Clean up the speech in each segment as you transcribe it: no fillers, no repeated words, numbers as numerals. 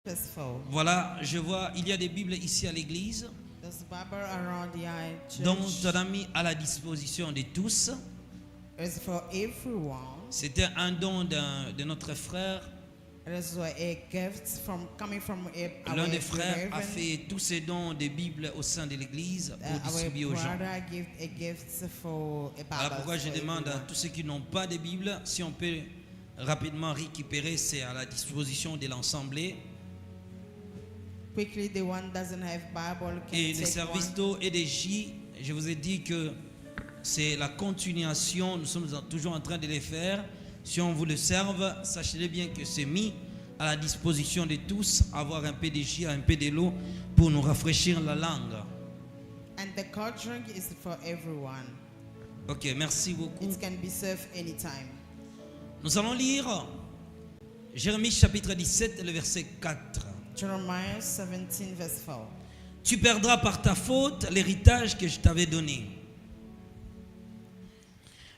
verse 4. Voilà, je vois, il y a des Bibles ici à l'église, There's a Bible around the dont church. on a mis à la disposition de tous. It's for everyone. C'était un don de notre frère. It is a gift coming from L'un our des frères a brethren. fait tous ces dons de Bibles au sein de l'église pour Our distribuer aux gens. brother gave a gift for a Voilà Bible pourquoi je for demande à everyone. tous ceux qui n'ont pas de Bible, si on peut rapidement récupérer, c'est à la disposition de l'Assemblée. Quickly, the one doesn't have Bible can Et les take services one. d'eau et des J, je vous ai dit que c'est la continuation, nous sommes toujours en train de les faire. Si on vous le serve, sachez bien que c'est mis à la disposition de tous, avoir un peu de J, un peu de l'eau pour nous rafraîchir la langue. And the cold drink is for everyone. Ok, merci beaucoup. It can be served anytime. Nous allons lire Jérémie chapitre 17, le verset 4. Jeremiah 17 verse 4. Tu perdras par ta faute l'héritage que je t'avais donné.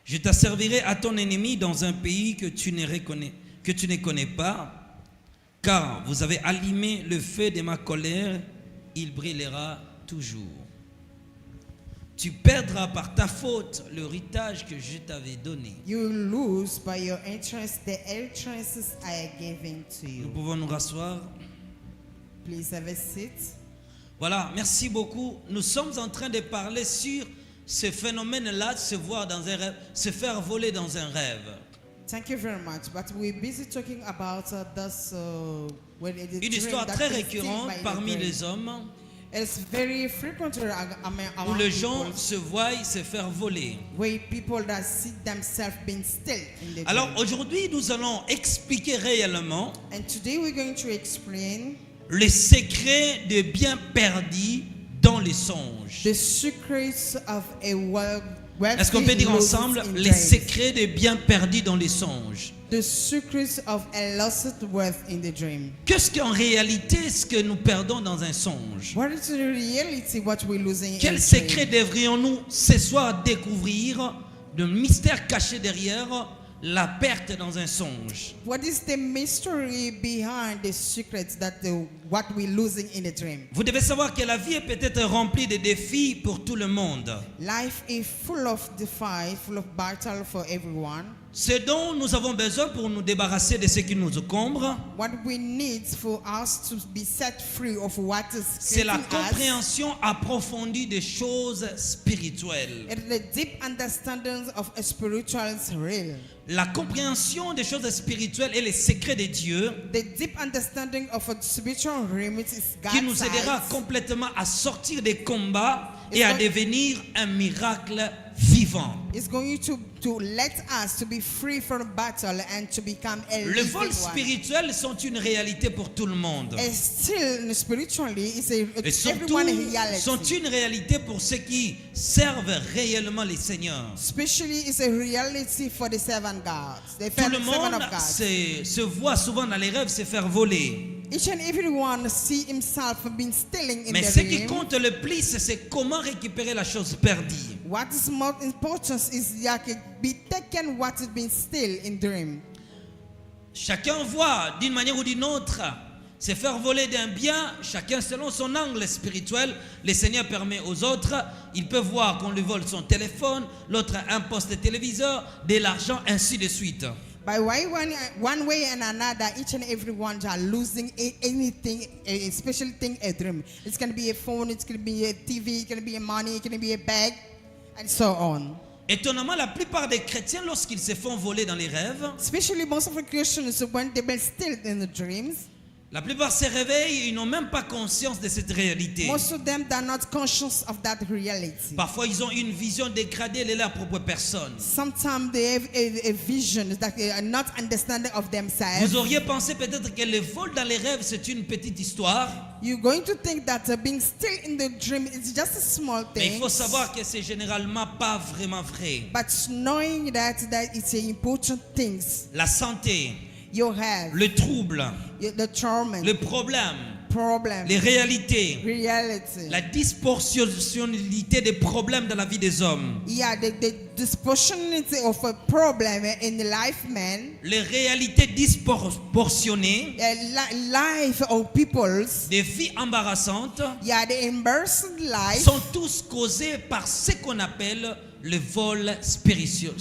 Je t'asservirai à ton ennemi dans un pays que tu ne connais pas, car vous avez allumé le feu de ma colère, il brûlera toujours. Tu perdras par ta faute l'héritage que je t'avais donné. You lose by your entrance the entrances I are giving to Nous you. pouvons nous rasseoir. Please have a seat. Voilà, merci beaucoup. Nous sommes en train de parler sur ce phénomène-là de se voir dans un rêve, se faire voler dans un rêve. Thank you very much. But we're busy talking about this when it is Une dream histoire that très is récurrente seen by the parmi dream. les hommes It's very frequent où among les gens people se voient se faire voler. where people that see themselves being still in the Alors dream. aujourd'hui, nous allons expliquer réellement And today we're going to explain les secrets des biens perdus dans les songes. the secrets of a Est-ce qu'on peut dire lost ensemble in les dreams. secrets des biens perdus dans les songes? The secrets of a lost wealth in the dream. Qu'est-ce qu'en réalité ce que nous perdons dans un songe? What is the reality what we're losing in Quel a secret dream? devrions-nous ce soir découvrir de mystère caché derrière la perte dans un songe? What is the mystery behind the secrets what we're losing in a dream? Vous devez savoir que la vie est peut-être remplie de défis pour tout le monde. Life is full of defiance, full of battle for everyone. Ce dont nous avons besoin pour nous débarrasser de ce qui nous encombre, What we need for us to be set free of what is c'est la creating us. compréhension approfondie des choses spirituelles. It is the deep understanding of a spiritual real. La compréhension des choses spirituelles et les secrets de Dieu The deep understanding of a spiritual realm is qui God's nous aidera eyes. complètement à sortir des combats et It's à going- devenir un miracle vivant. It's going to let us to be free from battle and to become a Le living vol one. spirituel sont une réalité pour tout le monde. And still, spiritually, Et it's surtout, everyone sont reality. une réalité pour ceux qui servent réellement les seigneurs. Especially, it's a reality for the servant God. The Tout le servant monde of God. se voit souvent dans les rêves se faire voler. Each and everyone see himself being stealing in Mais the ce qui dream. compte le plus, c'est comment récupérer la chose perdue. What is more important is that it be taken what is being still in dream. Chacun voit d'une manière ou d'une autre se faire voler d'un bien, chacun selon son angle spirituel. Le Seigneur permet aux autres, ils peuvent voir qu'on lui vole son téléphone, l'autre un poste téléviseur, de l'argent, ainsi de suite. By one way and another, each and everyone are losing anything, a special thing, a dream. It's going to be a phone, it's going to be a TV, it's going to be a money, it's going to be a bag, and so on. Étonnamment, la plupart des chrétiens, lorsqu'ils se font voler dans les rêves, Especially most of the Christians, when they were still in the dreams, la plupart se réveillent, ils n'ont même pas conscience de cette réalité. most of them are not conscious of that reality. Parfois, ils ont une vision dégradée de leur propre personne. Sometimes they have a vision that they are not understanding of themselves. Vous auriez pensé peut-être que le vol dans les rêves, c'est une petite histoire. You're going to think that being still in the dream is just a small Mais il thing. faut savoir que c'est généralement pas vraiment vrai. But knowing that it's an important things, La santé, your health, le trouble, the torment, le problème, problem, les réalités, reality. la disproportionnalité des problèmes dans la vie des hommes, Yeah, the disproportionality of a problem in the life, man. les réalités disproportionnées, Life of people's. des vies embarrassantes Yeah, the embarrassing life sont tous causés par ce qu'on appelle le vol spirituel.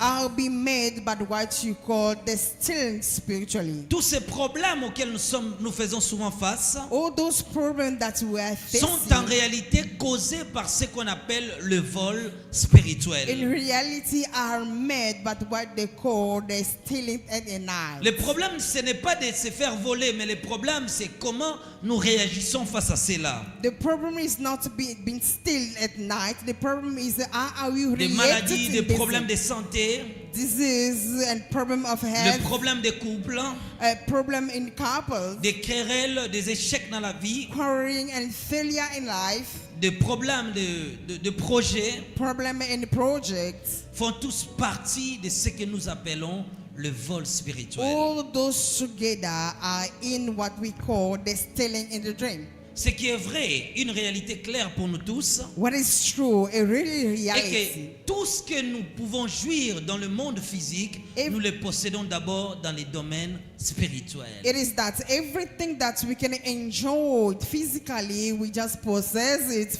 are be made by what you call the stealing spiritually. Tous ces problèmes auxquels nous faisons souvent face All those problems that we are sont en facing réalité causés par ce qu'on appelle le vol in spirituel. reality are made by what they call the stealing at the night. Le problème, ce n'est pas de se faire voler, mais le problème, c'est comment nous réagissons face à cela. The problem is not being still at night. The problem is how you Des react maladies, des to problèmes de santé, disease and problem of le health, problème de couple, a problem in couples, des querelles, des échecs dans la vie, quarreling and failure in life, des problèmes de projets, problem in projects. font tous partie de ce que nous appelons le vol spirituel. All those together are in what we call the stealing in the dream. Ce qui est vrai, une réalité claire pour nous tous, What is true, a really est reality. que tout ce que nous pouvons jouir dans le monde physique, Et- nous le possédons d'abord dans les domaines spirituels. It is that everything that we can enjoy physically, we just possess it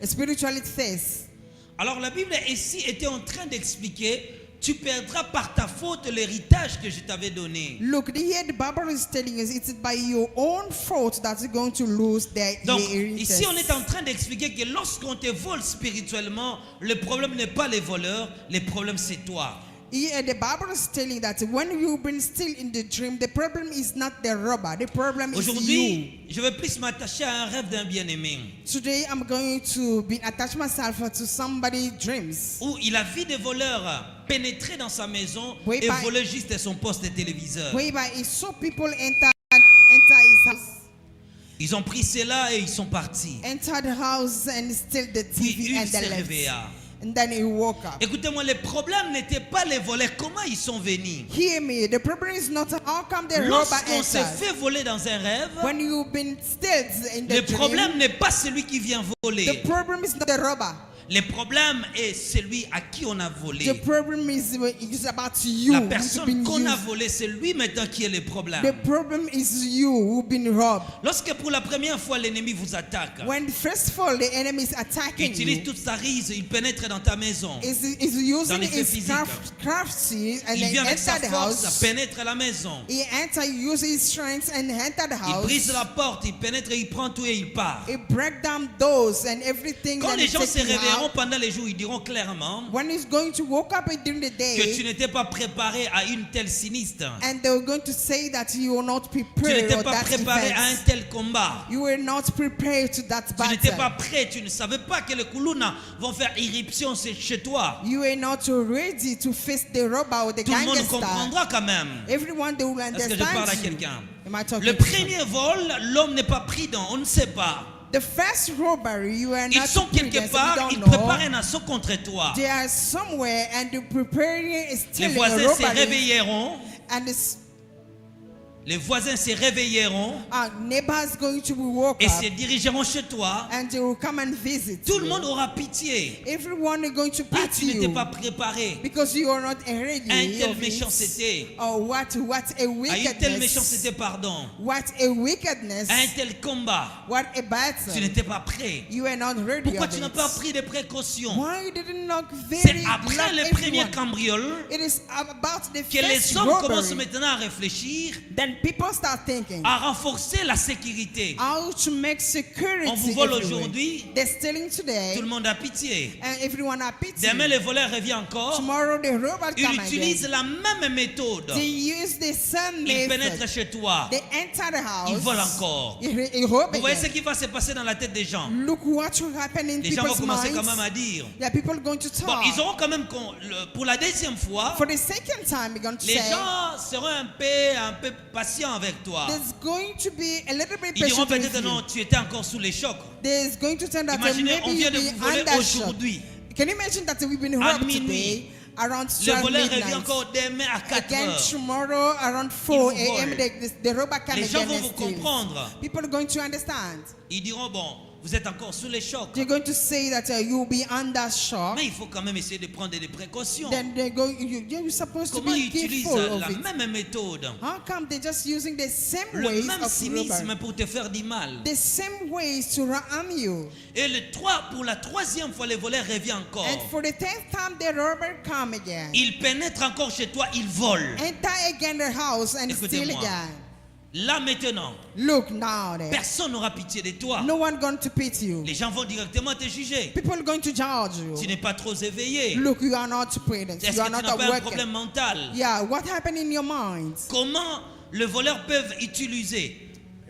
spiritually first. Alors la Bible ici était en train d'expliquer, tu perdras par ta faute l'héritage que je t'avais donné. Look, here the Bible is telling us it's by your own fault that you're going to lose the Donc inheritance. ici on est en train d'expliquer que lorsqu'on te vole spirituellement, le problème n'est pas les voleurs, le problème c'est toi. Here the Bible is telling that when you've been still in the dream, the problem is not the robber, the problem is you. Aujourd'hui, je vais plus m'attacher à un rêve d'un bien-aimé Today I'm going to be attach myself to somebody's dreams. où il a vu des voleurs pénétrer dans sa maison Oui, et bah- voler juste son poste de téléviseur. Whereby he saw people enter his house, Ils ont pris cela et ils sont partis. enter the house and steal the Puis TV il and se the left. réveilla. And then he woke up. Écoutez-moi, le problème n'était pas les voleurs, comment ils sont venus. Hear me. The problem is not how come the robber Lorsqu'on se entered. fait voler dans un rêve, When you've been still in the le dream, problème n'est pas celui qui vient the voler. problem is not the robber. Le problème est celui à qui on a The volé. problem is about you. La who's personne been qu'on a used. volée, c'est lui maintenant qui est le problème. The problem is you who've been robbed. Lorsque pour la première fois l'ennemi vous attaque, When first of all the enemy is il attacking utilise you, toute sa ruse, il pénètre dans ta maison. is Dans using les faits his physiques. crafty and Il then vient avec sa enter the force, ça house. pénètre à la maison. He enter, use his strength and enter the Il brise house. la porte, il pénètre, il prend tout et il part. He break down doors and everything. Quand that les is gens se taken réveilleront out. pendant les jours, ils diront clairement When he's going to wake up during the que tu day, n'étais pas préparé à une telle sinistre. and they're going to say that you were not Tu prepared n'étais for pas that préparé à un event. tel combat. You were not prepared to that Tu n'étais pas battle. prêt, tu ne savais pas que les Kuluna vont faire irruption chez toi. You were not ready to face the robber or the Tout le monde gangster. comprendra quand même. Everyone they will Est-ce que je parle à understand you. quelqu'un? Am I talking Le to premier vol, l'homme n'est pas pris dans, on ne sait pas. The first robbery, you are Ils not sont quelque prepared, so part, you ils don't préparent know. un assaut contre toi. They are somewhere and they're preparing a Les stealing a voisins se robbery. réveilleront. And this Les voisins se réveilleront neighbors going to be woke et up se dirigeront chez toi. and they will come and visit Tout le you. monde aura pitié. Everyone is going to Ah, pity tu n'étais you pas préparé because you are not ready. à une telle of it. méchanceté. Oh, what a À une telle wickedness. méchanceté, pardon. What a wickedness. À un tel combat. What a Tu battle. n'étais pas prêt. You are not ready Pourquoi of tu n'as it. pas pris des précautions? Why you didn't knock C'est very après like les premières everyone? cambrioles It is about the que les first hommes commencent robbery. maintenant à réfléchir, Then people start thinking à renforcer la sécurité. how to make security. On vous vole everywhere. aujourd'hui, They're stealing today, tout le monde a pitié. and everyone are pity. Demain, le voleur revient encore. Tomorrow the robber Il come utilise again. la même méthode. They use the same Il pénètre method. chez toi. They enter the house. Il vole encore. He rob Vous voyez ce again. qui va se passer dans la tête des gens. Look what will happen in Les gens vont people's commencer quand minds. même à dire. Yeah, people going to Bon, talk. ils auront quand même, pour la deuxième fois, For the second time, you're going to les say gens seront un peu patients avec toi. there's going to be a little bit Ils diront patient with peut-être you. non, tu étais encore sous les chocs. There's going to turn that Imaginez, on maybe vient you'll de be vous voler under shock. aujourd'hui. Can you imagine that we've been À robbed minuit. today around Le 12 voleur revient midnight. encore demain à 4 Again heures. tomorrow around 4 Il vous a.m. vole. The robber come Les gens again vont and vous steal. comprendre. People are going to understand. Ils diront, bon, vous êtes encore sous les chocs. They're going to say that you'll be under shock. Mais il faut quand même essayer de prendre des précautions. Then you're supposed to Comment be ils utilisent careful la of it. même méthode, How come they're just using the same le ways même of cynisme robbery? pour te faire du mal? The same ways to harm you. Et pour la troisième fois, le voleur revient encore. And for the 10th time, the robber come again. Il pénètre encore chez toi, il vole. Enter again the house and steal Écoutez-moi. again. Là maintenant, Look now there. personne n'aura pitié de toi. No one going to pity you. Les gens vont directement te juger. People are going to judge Tu you. n'es pas trop éveillé. Look, you are not prudent. Est-ce You que are tu not n'as pas un awakened. problème mental? Yeah, what happened in your mind? Comment le voleur peut utiliser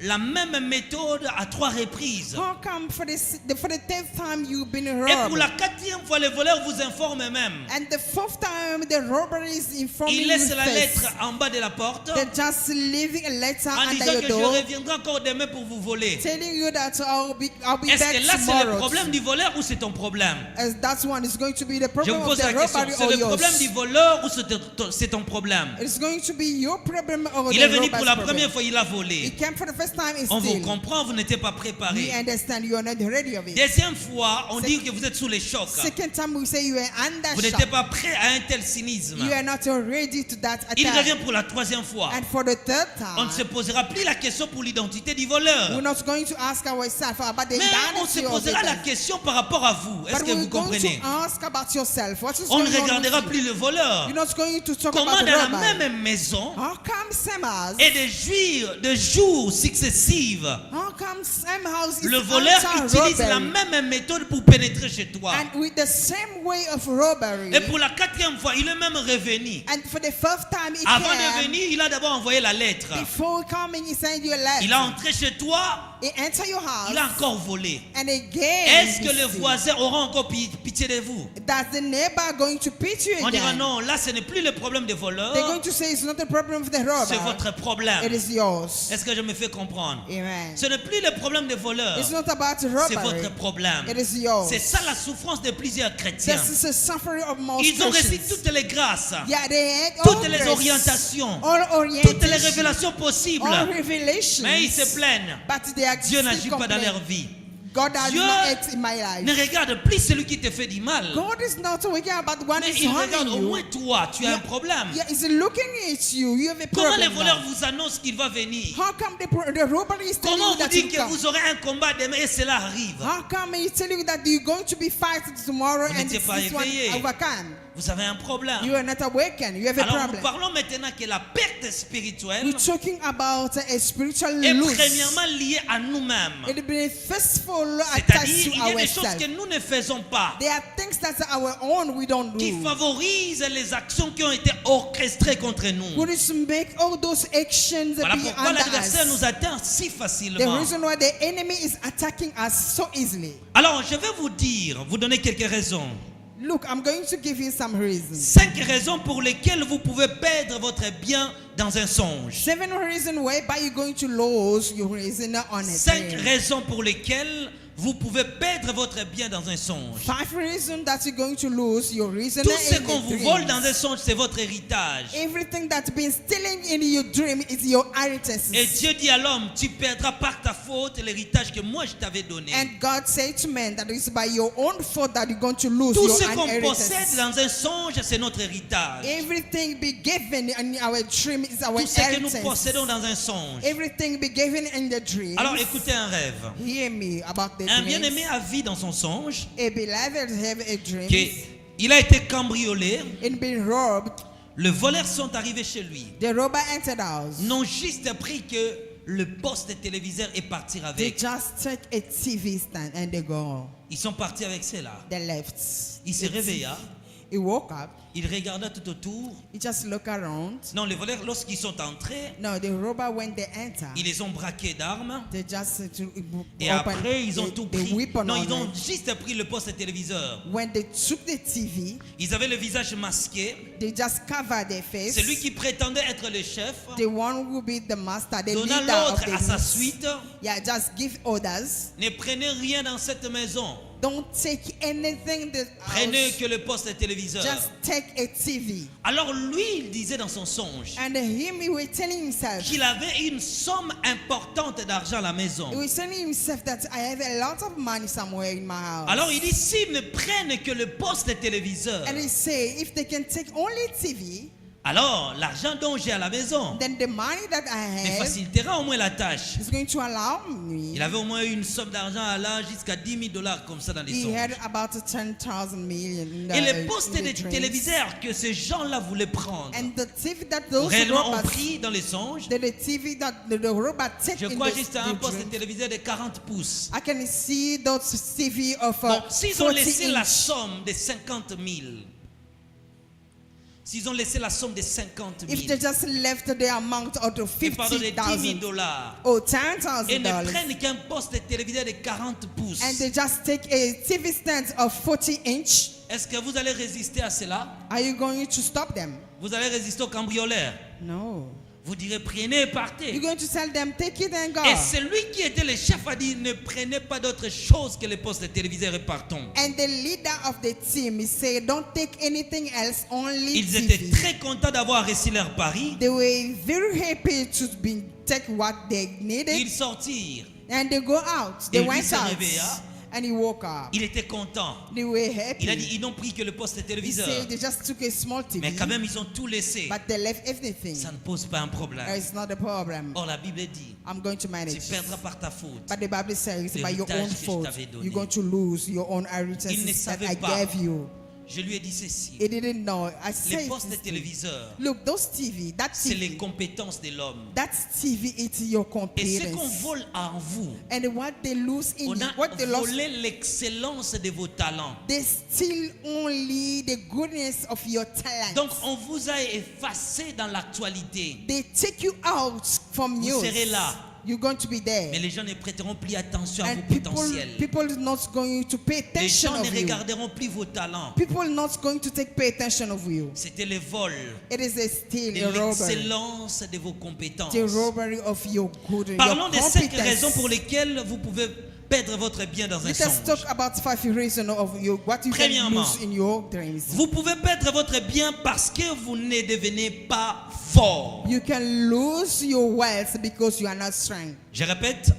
la même méthode à 3 reprises? How come for the 10th time you've been Et pour robbed? la 4e fois, le voleur vous informe même. And the 4th time the robber is informing Il you laisse la first. lettre en bas de la porte They're just leaving a letter en under disant your que je door, reviendrai encore demain pour vous voler. telling you that I'll be Est-ce back que là c'est le tomorrow. problème du voleur ou c'est ton problème? As that one is going to be the Je problem vous of pose the la question. robbery C'est or le problème du yours. voleur ou c'est ton problème? It's going to be your problem or Il the est venu robber's pour la problem. première fois, il a He volé. came for the first time and On vous still. comprend, vous n'étiez pas We préparé. understand you are not ready of it. Deuxième fois, on dit que vous êtes sous les chocs. Second time we say you are under Vous n'étiez shock. pas prêt à un tel cynisme. You are not ready to that Il revient attack. pour la 3e fois. And for the third On ne se time, posera plus la question pour l'identité du voleur. we're not going to ask ourselves about the Mais on se identity of posera la it. question par rapport à vous. Est-ce But que we're vous going comprenez? to ask about yourself. What is On ne going on regardera with you? plus le voleur. You're not going to talk Comment about dans the la robber. même maison How come same house? et de jours successifs, How come same house is le voleur after utilise la robbery? même méthode pour pénétrer chez toi. And with the same way of robbery. Et pour la 4e fois, il est même revenu. And for the first time he Avant de came, venir, il a d'abord envoyé la lettre. before coming, he sent you a letter. Il a entré chez toi, He entered your house. il a encore volé. And again, Est-ce que he les steal. voisins auront encore pitié de vous? That's the neighbor going to pity you On dira again. non, là ce n'est plus le problème des voleurs, They're going to say it's not a problem of the robber. c'est votre problème. It is yours. Est-ce que je me fais comprendre? Amen. Ce n'est plus le problème des voleurs, It's not about c'est robbery. votre problème. It is yours. C'est ça la souffrance de plusieurs chrétiens. This is a suffering of most Ils ont reçu Christians. toutes les grâces, Yeah, they had toutes all les grace, orientations, all toutes les orientation, révélations possibles, all revelations. mais ils se plaignent. But they are Dieu still n'agit pas dans complaining. leur vie. God has Dieu not act in my life. Ne regarde plus celui qui te fait du mal, God is not talking about one mais is il regarde harming au you. moins toi, tu as un problème. Yeah, he's looking at you. You have a Comment les problem. voleurs now. vous annoncent qu'il va venir? How come the robber is telling Comment you vous that dites you que come? vous aurez un combat demain et cela arrive? How come he's telling you that you're going to be fighting tomorrow Vous and n'étiez this pas one éveillé. overcome? Vous avez un problème. You are not awakened. You have a Alors nous problem. parlons maintenant que la perte spirituelle We're talking about a spiritual est loss. premièrement liée à nous-mêmes. It be firstful attached C'est-à-dire, to il y a des choses ourselves. que nous ne faisons pas There are things that are our own we don't qui do. favorisent les actions qui ont été orchestrées contre nous. What is to make all those actions Voilà be pourquoi under l'adversaire us? nous atteint si The facilement. reason why the enemy is attacking us so easily. Alors, je vais vous donner quelques raisons. Look, I'm going to give you some reasons. 5 raisons pour lesquelles vous pouvez perdre votre bien dans un songe. 7 reasons whereby you're going to lose your reason on it. 5 raisons pour lesquelles vous pouvez perdre votre bien dans un songe. 5 reasons that you're going to lose your reason Tout ce in qu'on the vous dreams. vole dans un songe, c'est votre héritage. Everything that's been stealing in your dream is your inheritance. Et Dieu dit à l'homme, tu perdras par ta faute l'héritage que moi je t'avais donné. And God said to man that it's by your own fault that you're going to lose Tout your ce qu'on possède inheritance. dans un songe, c'est notre héritage. Everything be given in our dream is our Tout ce que nous inheritance. possédons dans un songe. Everything be given in the dream. Alors écoutez un rêve. Hear me about the Un dreams. bien-aimé a vu dans son songe A beloved have a dream qu'il a été cambriolé. and been robbed. Les voleurs sont arrivés chez lui. The robber entered house. N'ont juste pris que le poste téléviseur et partir They avec. just took a TV stand and they go. Ils sont partis avec cela. They left. Il se réveilla. He woke up. Il regarda tout autour. He just looked around. Non, les voleurs, lorsqu'ils sont entrés, No, the robber when they enter, ils les ont braqués d'armes. they just Et open après, ils ont tout the pris. weapon Non, on ils ont it. juste pris le poste téléviseur. When they took the TV, Ils avaient le visage masqué. they just covered their face. Celui qui prétendait être le chef The one who be the master, the donna leader of l'autre the à sa house. suite. Yeah, just give orders. Ne prenez rien dans cette maison. Don't take anything that Prenez que le poste téléviseur. just take a TV. Alors lui, il disait dans son songe And him, he was telling himself, qu'il avait une somme importante d'argent à la maison. he was telling himself that I have a lot of money somewhere in my house. Alors il dit, s'ils ne prennent que le poste téléviseur, And he say, if they can take only TV, alors l'argent dont j'ai à la maison then the money that I me have facilitera au moins la tâche. is going to allow me. Il avait au moins une somme d'argent allant jusqu'à 10 000 $ comme ça dans les He songes. had about 10,000 million in the, Et les postes in de the dreams. téléviseurs que ces gens-là voulaient prendre, And the TV that those réellement ont robots, pris dans les songes, the TV that the robot take je in crois the, juste à un the poste dream, téléviseur de 40 pouces. I can see those TV of Bon, s'ils ont 40 laissé la inch. somme de 50 000, s'ils ont laissé la somme de 50 If 000, they just left the amount of the et pardon, de 10 000 $50,000 $ or et ne $10,000, prennent qu'un poste téléviseur de 40 pouces, and they just take a TV stand of 40 inch, est-ce que vous allez résister à cela? are you going to stop them? Vous allez résister aux cambrioleurs? No. Vous direz, prenez et You're partez. going to tell them, take it and go. Et celui qui était le chef a dit, ne prenez pas d'autre chose que les postes téléviseurs et partons. And the leader of the team, he said, don't take anything else, only Ils étaient TV. très contents d'avoir réussi leur pari. They were very happy to be take what they needed, Ils sortirent. and they go out. They Et lui went se out, réveilla. and he woke up. Il était content. They were happy. Il a dit, ils n'ont pris que le poste He téléviseur. said they just took a small TV, Mais quand même, ils ont tout laissé. but they left everything. Ça ne pose pas un problème. It's not a problem. Or, la Bible dit, I'm going to tu manage. perdras par ta faute. But the Bible says, by your L'héritage own que je fault, t'avais donné. you're going to lose your own Il ne inheritance that savait I pas. gave you. Je lui ai dit ceci. He didn't know. I Les said, postes this thing. téléviseurs, Look, those TV, that c'est les TV, compétences de l'homme. that TV, it's your Et ce qu'on competence. vole en vous, And what they lose in on you, a what they lost, volé l'excellence de vos talents. they steal only the goodness of your talent. Donc on vous a effacé dans l'actualité. They take you out from Vous you. serez là. You're going to be there. Mais les gens ne prêteront plus attention à vos And people potentiels. not going to pay Les attention gens ne of you. regarderont plus vos talents. People not going to pay attention of you. C'était le vol It is a steal, de a robbery. l'excellence de vos compétences. The robbery of your good, Parlons your des 5 competence. raisons pour lesquelles vous pouvez perdre votre bien dans un Let us talk songe. about 5 reasons of you, what you can Premièrement, lose in your dreams. Vous pouvez perdre votre bien parce que vous ne devenez pas fort. You can lose your wealth because you are not strong. Je répète,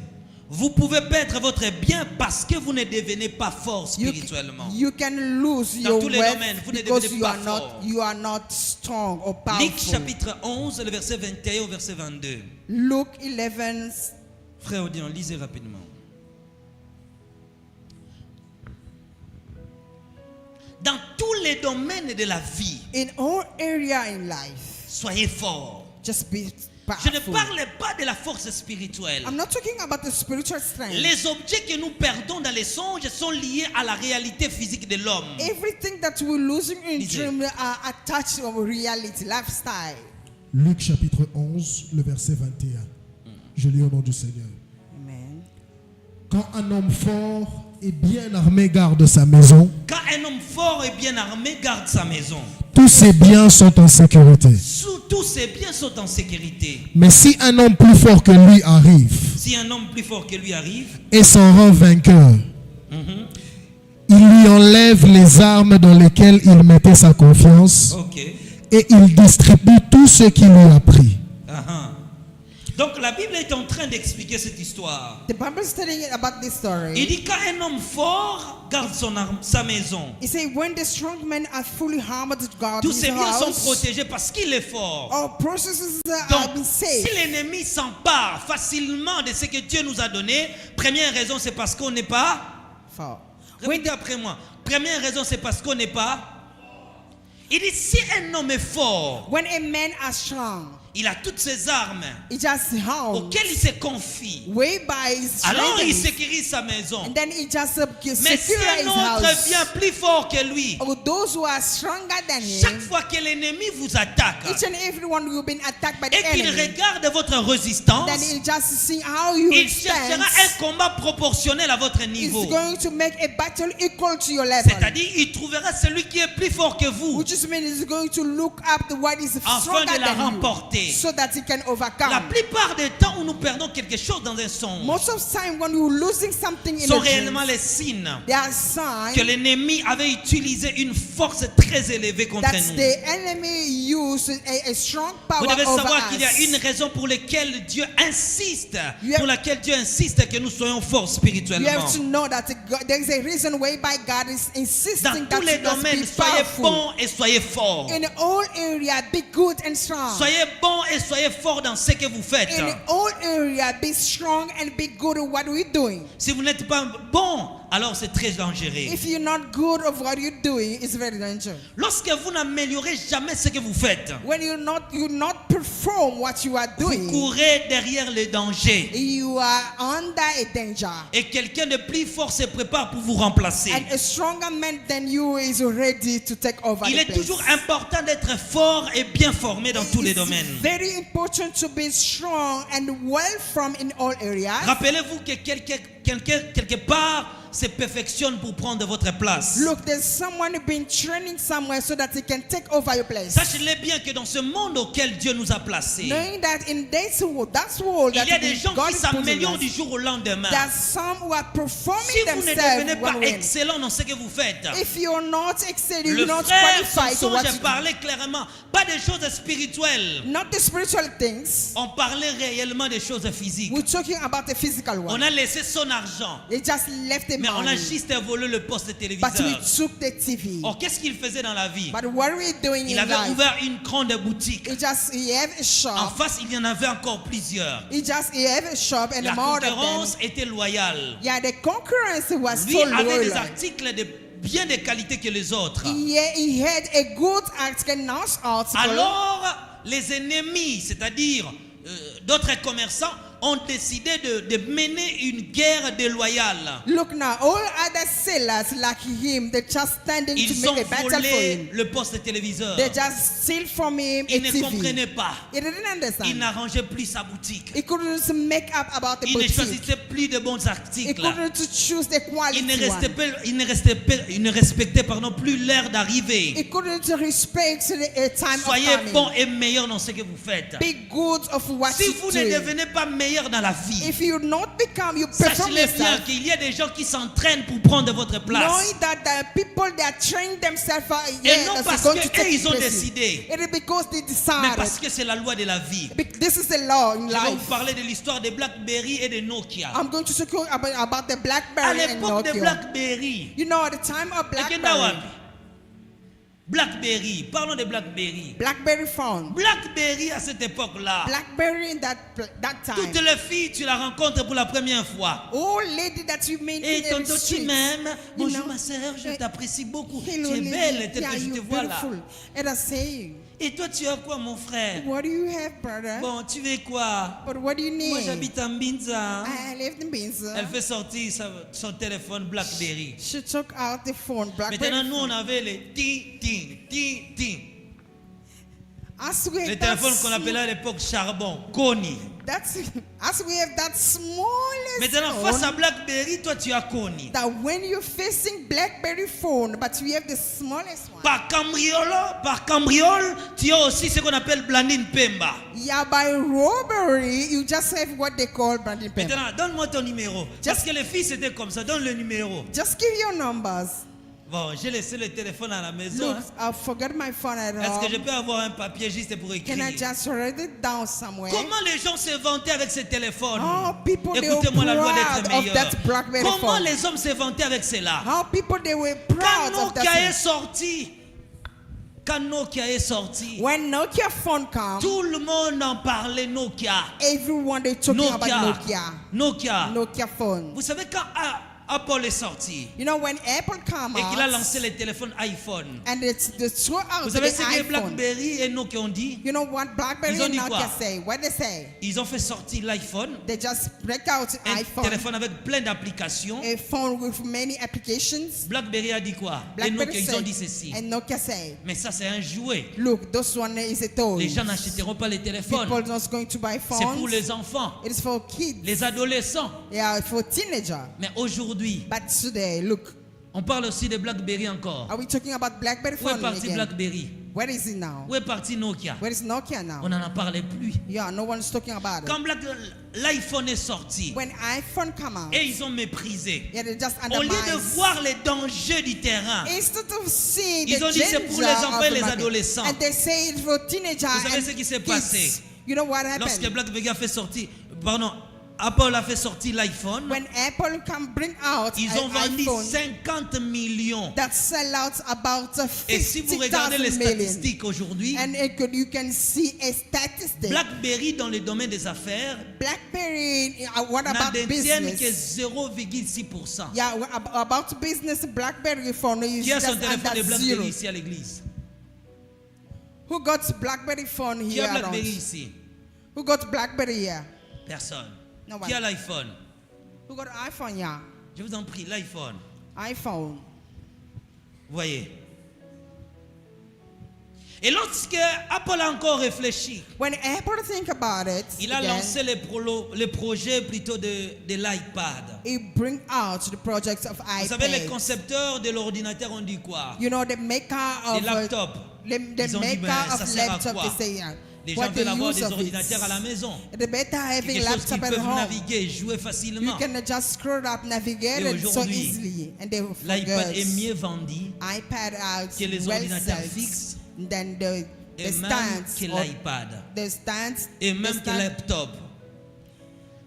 vous pouvez perdre votre bien parce que vous ne devenez pas fort You, spirituellement. you can lose Dans your tous les wealth domaines, vous ne because devenez you pas are not fort. you are not strong or Luc powerful. chapitre 11, le verset 21 au verset 22. Luke 11. Frère Odion, lisez rapidement. Dans tous les domaines de la vie, In all area in life, soyez forts. just be Je ne powerful. parle pas de la force spirituelle. I'm not talking about the spiritual strength. Les objets que nous perdons dans les songes sont liés à la réalité physique de l'homme. Everything that we're losing in Lisez. dream are attached to reality, lifestyle. Luc chapitre 11, le verset 21. Je lis au nom du Seigneur. Amen. Quand un homme fort et bien armé garde sa maison, Quand un homme fort et bien armé garde sa maison, tous ses biens sont en sécurité. tous ses biens sont en sécurité. Mais si un homme plus fort que lui arrive Si un homme plus fort que lui arrive, et s'en rend vainqueur, il lui enlève les armes dans lesquelles il mettait sa confiance ok. et il distribue tout ce qu'il lui a pris. Ah-ha. Donc la Bible est en train d'expliquer cette histoire. The Bible is telling about this Il story. dit quand un homme fort garde sa maison, He said, when the strong men are fully armored to guard tous his ses biens sont house, protégés parce qu'il est fort. our processes have Donc, been si saved. l'ennemi s'empare facilement de ce que Dieu nous a donné, première raison c'est parce qu'on n'est pas. For Répétez après moi. Première raison c'est parce qu'on n'est pas. Il dit si un homme est fort, when a man is strong, il a toutes ses armes he just hounds auxquelles il se confie. whereby his Alors il strength, sécurise sa maison. and then he just Mais si secure his un autre house. vient plus fort que lui, Or those who are stronger than chaque him, fois que l'ennemi vous attaque each and every one will be attacked by the et qu'il enemy. regarde votre résistance, Then he just see how you il stand. cherchera un combat proportionnel à votre niveau. He's going to make a battle equal to your level. C'est-à-dire, il trouvera celui qui est plus fort que vous Which just means he's going to look up to what is afin stronger de la than you remporter. gagner. so that it can La overcome. plupart des temps où nous perdons quelque chose dans un songe Most of the time when you're losing something in sont a dream, réellement les signes there are signs que l'ennemi avait utilisé une force très élevée contre that nous. the enemy used a strong Vous power devez over savoir qu'il y a us. une raison pour laquelle Dieu insiste, You have- pour laquelle Dieu insiste que nous soyons forts You spirituellement. have to know that there is a reason whereby God is Dans insisting that tous les you must domaines, be soyez powerful. bons et soyez forts. In all area, be good and strong. Soyez bons et soyez forts dans ce que vous faites. In all area, be strong and be good at what we're doing. Si vous n'êtes pas bon, alors c'est très dangereux. If you're not good of what you're doing, it's very dangerous. Lorsque vous n'améliorez jamais ce que vous faites, When you not perform what you are vous doing, courez derrière le danger. you are under a danger. Et quelqu'un de plus fort se prépare pour vous remplacer. And a stronger man than you is ready to take over Il the est place. toujours important d'être fort et bien formé dans tous les domaines. It's very important to be strong and well formed in all areas. Rappelez-vous que quelque part se perfectionne pour prendre votre place. Look, there's someone been training somewhere so that he can take over your place. Sachez-le bien que dans ce monde auquel Dieu nous a placés, Knowing that in this world, that's world il that y a des gens God qui is putting s'améliorent us, du jour au lendemain. there are some who are performing Si vous ne themselves devenez pas one way. excellent dans ce que vous faites, If you're not excelling, le you're not frère qualified to Samson, what j'ai you do. parlé clairement, pas des choses spirituelles. Not the spiritual things. On parlait réellement des choses physiques. We're talking about the physical On one. a laissé son argent, They just left the mais on a money, juste volé le poste de but we téléviseur. took the TV. Or, qu'est-ce qu'il faisait dans la vie? But what are we doing Il in avait life? ouvert une grande boutique. He have a En shop. face, il y en avait encore plusieurs. He have a shop and La more of them. concurrence était loyale. Yeah, the concurrence was Lui so avait des loyal. articles de bien de qualité que les autres. He had a good article, nice article. Alors, les ennemis, c'est-à-dire d'autres commerçants, ont décidé de mener une guerre déloyale. Look now, all other sellers like him, they're just standing to Ils ont make a battle for volé him. le poste de téléviseur. They just steal from him a Il ne TV. comprenait pas. He didn't Il understand. n'arrangeait plus sa boutique. He couldn't make up about the Il ne boutique. choisissait plus de bons He articles. couldn't choose the quality Il ne one. respectait plus l'heure d'arrivée. He couldn't respect the time Soyez of coming. bon et meilleur dans ce que vous faites. Be good of what Si you vous ne do. devenez pas meilleur dans la vie, If you not become, you perform sachez-le bien yourself. qu'il y a des gens qui s'entraînent pour prendre votre place. Knowing that the people that train themselves are Et non that's parce going to que take eux, ils ont place. décidé, It is because they mais decided. parce que c'est la loi de la vie. This is the law in Je vais vous life. parler de l'histoire de BlackBerry et de Nokia. I'm going to talk about the À BlackBerry and l'époque de Nokia. BlackBerry, You know, at the time of BlackBerry. BlackBerry, BlackBerry, parlons de BlackBerry. BlackBerry phone, BlackBerry à cette époque-là, BlackBerry in that time. toutes les filles, tu la rencontres pour la première fois. All lady that you meet Et in the tonton, tu street. m'aimes. You Bonjour know, ma soeur, je t'apprécie beaucoup. Hello, Tu es lady. belle, tel Yeah, que je te you're vois là. beautiful. And I say, Et toi, tu as quoi, mon frère? what do you have, brother? Bon, tu veux quoi? But what do you Moi, need? j'habite en Binza. I live in Binza. Elle fait sortir son téléphone BlackBerry. She took out the phone, BlackBerry. Maintenant, nous, on avait les ting. I swear Les téléphones qu'on appelait à l'époque charbon, Kony. I swear that smallest Maintenant, phone, face à BlackBerry, toi, tu as Kony. that when you're facing BlackBerry phone, but you have the smallest one. Par cambriole, tu as aussi ce qu'on appelle Blandine Pemba. Yeah, by robbery, you just have what they call branding pen. Maintenant, donne-moi ton numéro. Parce que les filles, c'était comme ça. Donne le numéro. Just give your numbers. Bon, j'ai laissé le téléphone à la maison. Look, hein. I forgot my phone at Est-ce que je home. peux avoir un papier juste pour écrire? Can I just write it down somewhere? Comment les gens se vantaient avec ce téléphone? How people they were Écoutez-moi la loi d'être proud of meilleur. that BlackBerry Comment phone. les hommes se vantaient avec cela? How people they were Quand proud of Nokia that est phone. sorti, quand Nokia est sorti, When Nokia phone come, tout le monde en parlait Nokia. everyone they talking about Nokia. Nokia phone. Vous savez quand Apple est sorti You know when Apple come et qu'il a out lancé les téléphones iPhone, and it's the throw out vous the savez ce que iPhone. BlackBerry et Nokia ont dit? You know what BlackBerry Ils ont and dit Nokia quoi? say? What they say? Ils ont fait sortir l'iPhone, They just break out un iPhone, téléphone avec plein d'applications. a phone with many applications. BlackBerry a dit quoi? Et BlackBerry Nokia, ils ont say, dit ceci. and Nokia say, Mais ça, c'est un jouet. look, this one is a toy. Les gens n'achèteront pas les téléphones. People not going to buy C'est pour phones. les enfants, It is for kids. les adolescents. Yeah, for teenagers. Mais aujourd'hui, But today, look, on parle aussi de BlackBerry encore. are we talking about BlackBerry Où est phone parti again? BlackBerry? Where is it now? Où est parti Nokia? Where is Nokia now? On n'en a parlé plus. Yeah, no one's talking about Quand it. l'iPhone est sorti, When iPhone come out, et ils ont méprisé. yeah, they just Au lieu de undermine. voir les dangers du terrain, Instead of seeing Ils the ont dit c'est pour les danger enfants of et the les market, adolescents. and they say it's for teenagers Vous savez and ce qui s'est kids. passé? You know what lorsque happened? BlackBerry fait sortir, pardon, Apple a fait sortir l'iPhone, When Apple can bring out ils ont an vendu iPhone 50 millions. that sell out about Et si vous regardez les 50,000 million, statistiques aujourd'hui, and you can see a statistic. BlackBerry dans le domaine des affaires BlackBerry, what n'en about détiennent que business? 0,6%. Yeah, about business, BlackBerry phone is Qui a son just téléphone under de BlackBerry zero. ici à l'église? Who got BlackBerry phone Qui here? a around? BlackBerry ici? Who got BlackBerry here? Personne. No Qui a one. l'iPhone? Who got iPhone here? Je vous en prie, l'iPhone. iPhone. Voyez. Et lorsque Apple a encore réfléchi, When Apple think about it, il a again, lancé le projet plutôt de l'iPad. it bring out the projects of Vous savez, les iPad. concepteurs de l'ordinateur ont dit quoi? You know, the maker of Des laptops. the Ils ont dit, maker ben, ça of sert à laptop, quoi? they say, yeah, Les what gens the veulent avoir use des of ordinateurs à la it. maison. The better having Quelque chose qu'ils laptop at peuvent home. naviguer, jouer You facilement. can just scroll up, navigate Et it so aujourd'hui, easily, and they will L'iPad forget. est mieux vendu iPad are que les well ordinateurs sold fixes than the et même stands que or l'iPad. the stands Et the même que stand- laptop.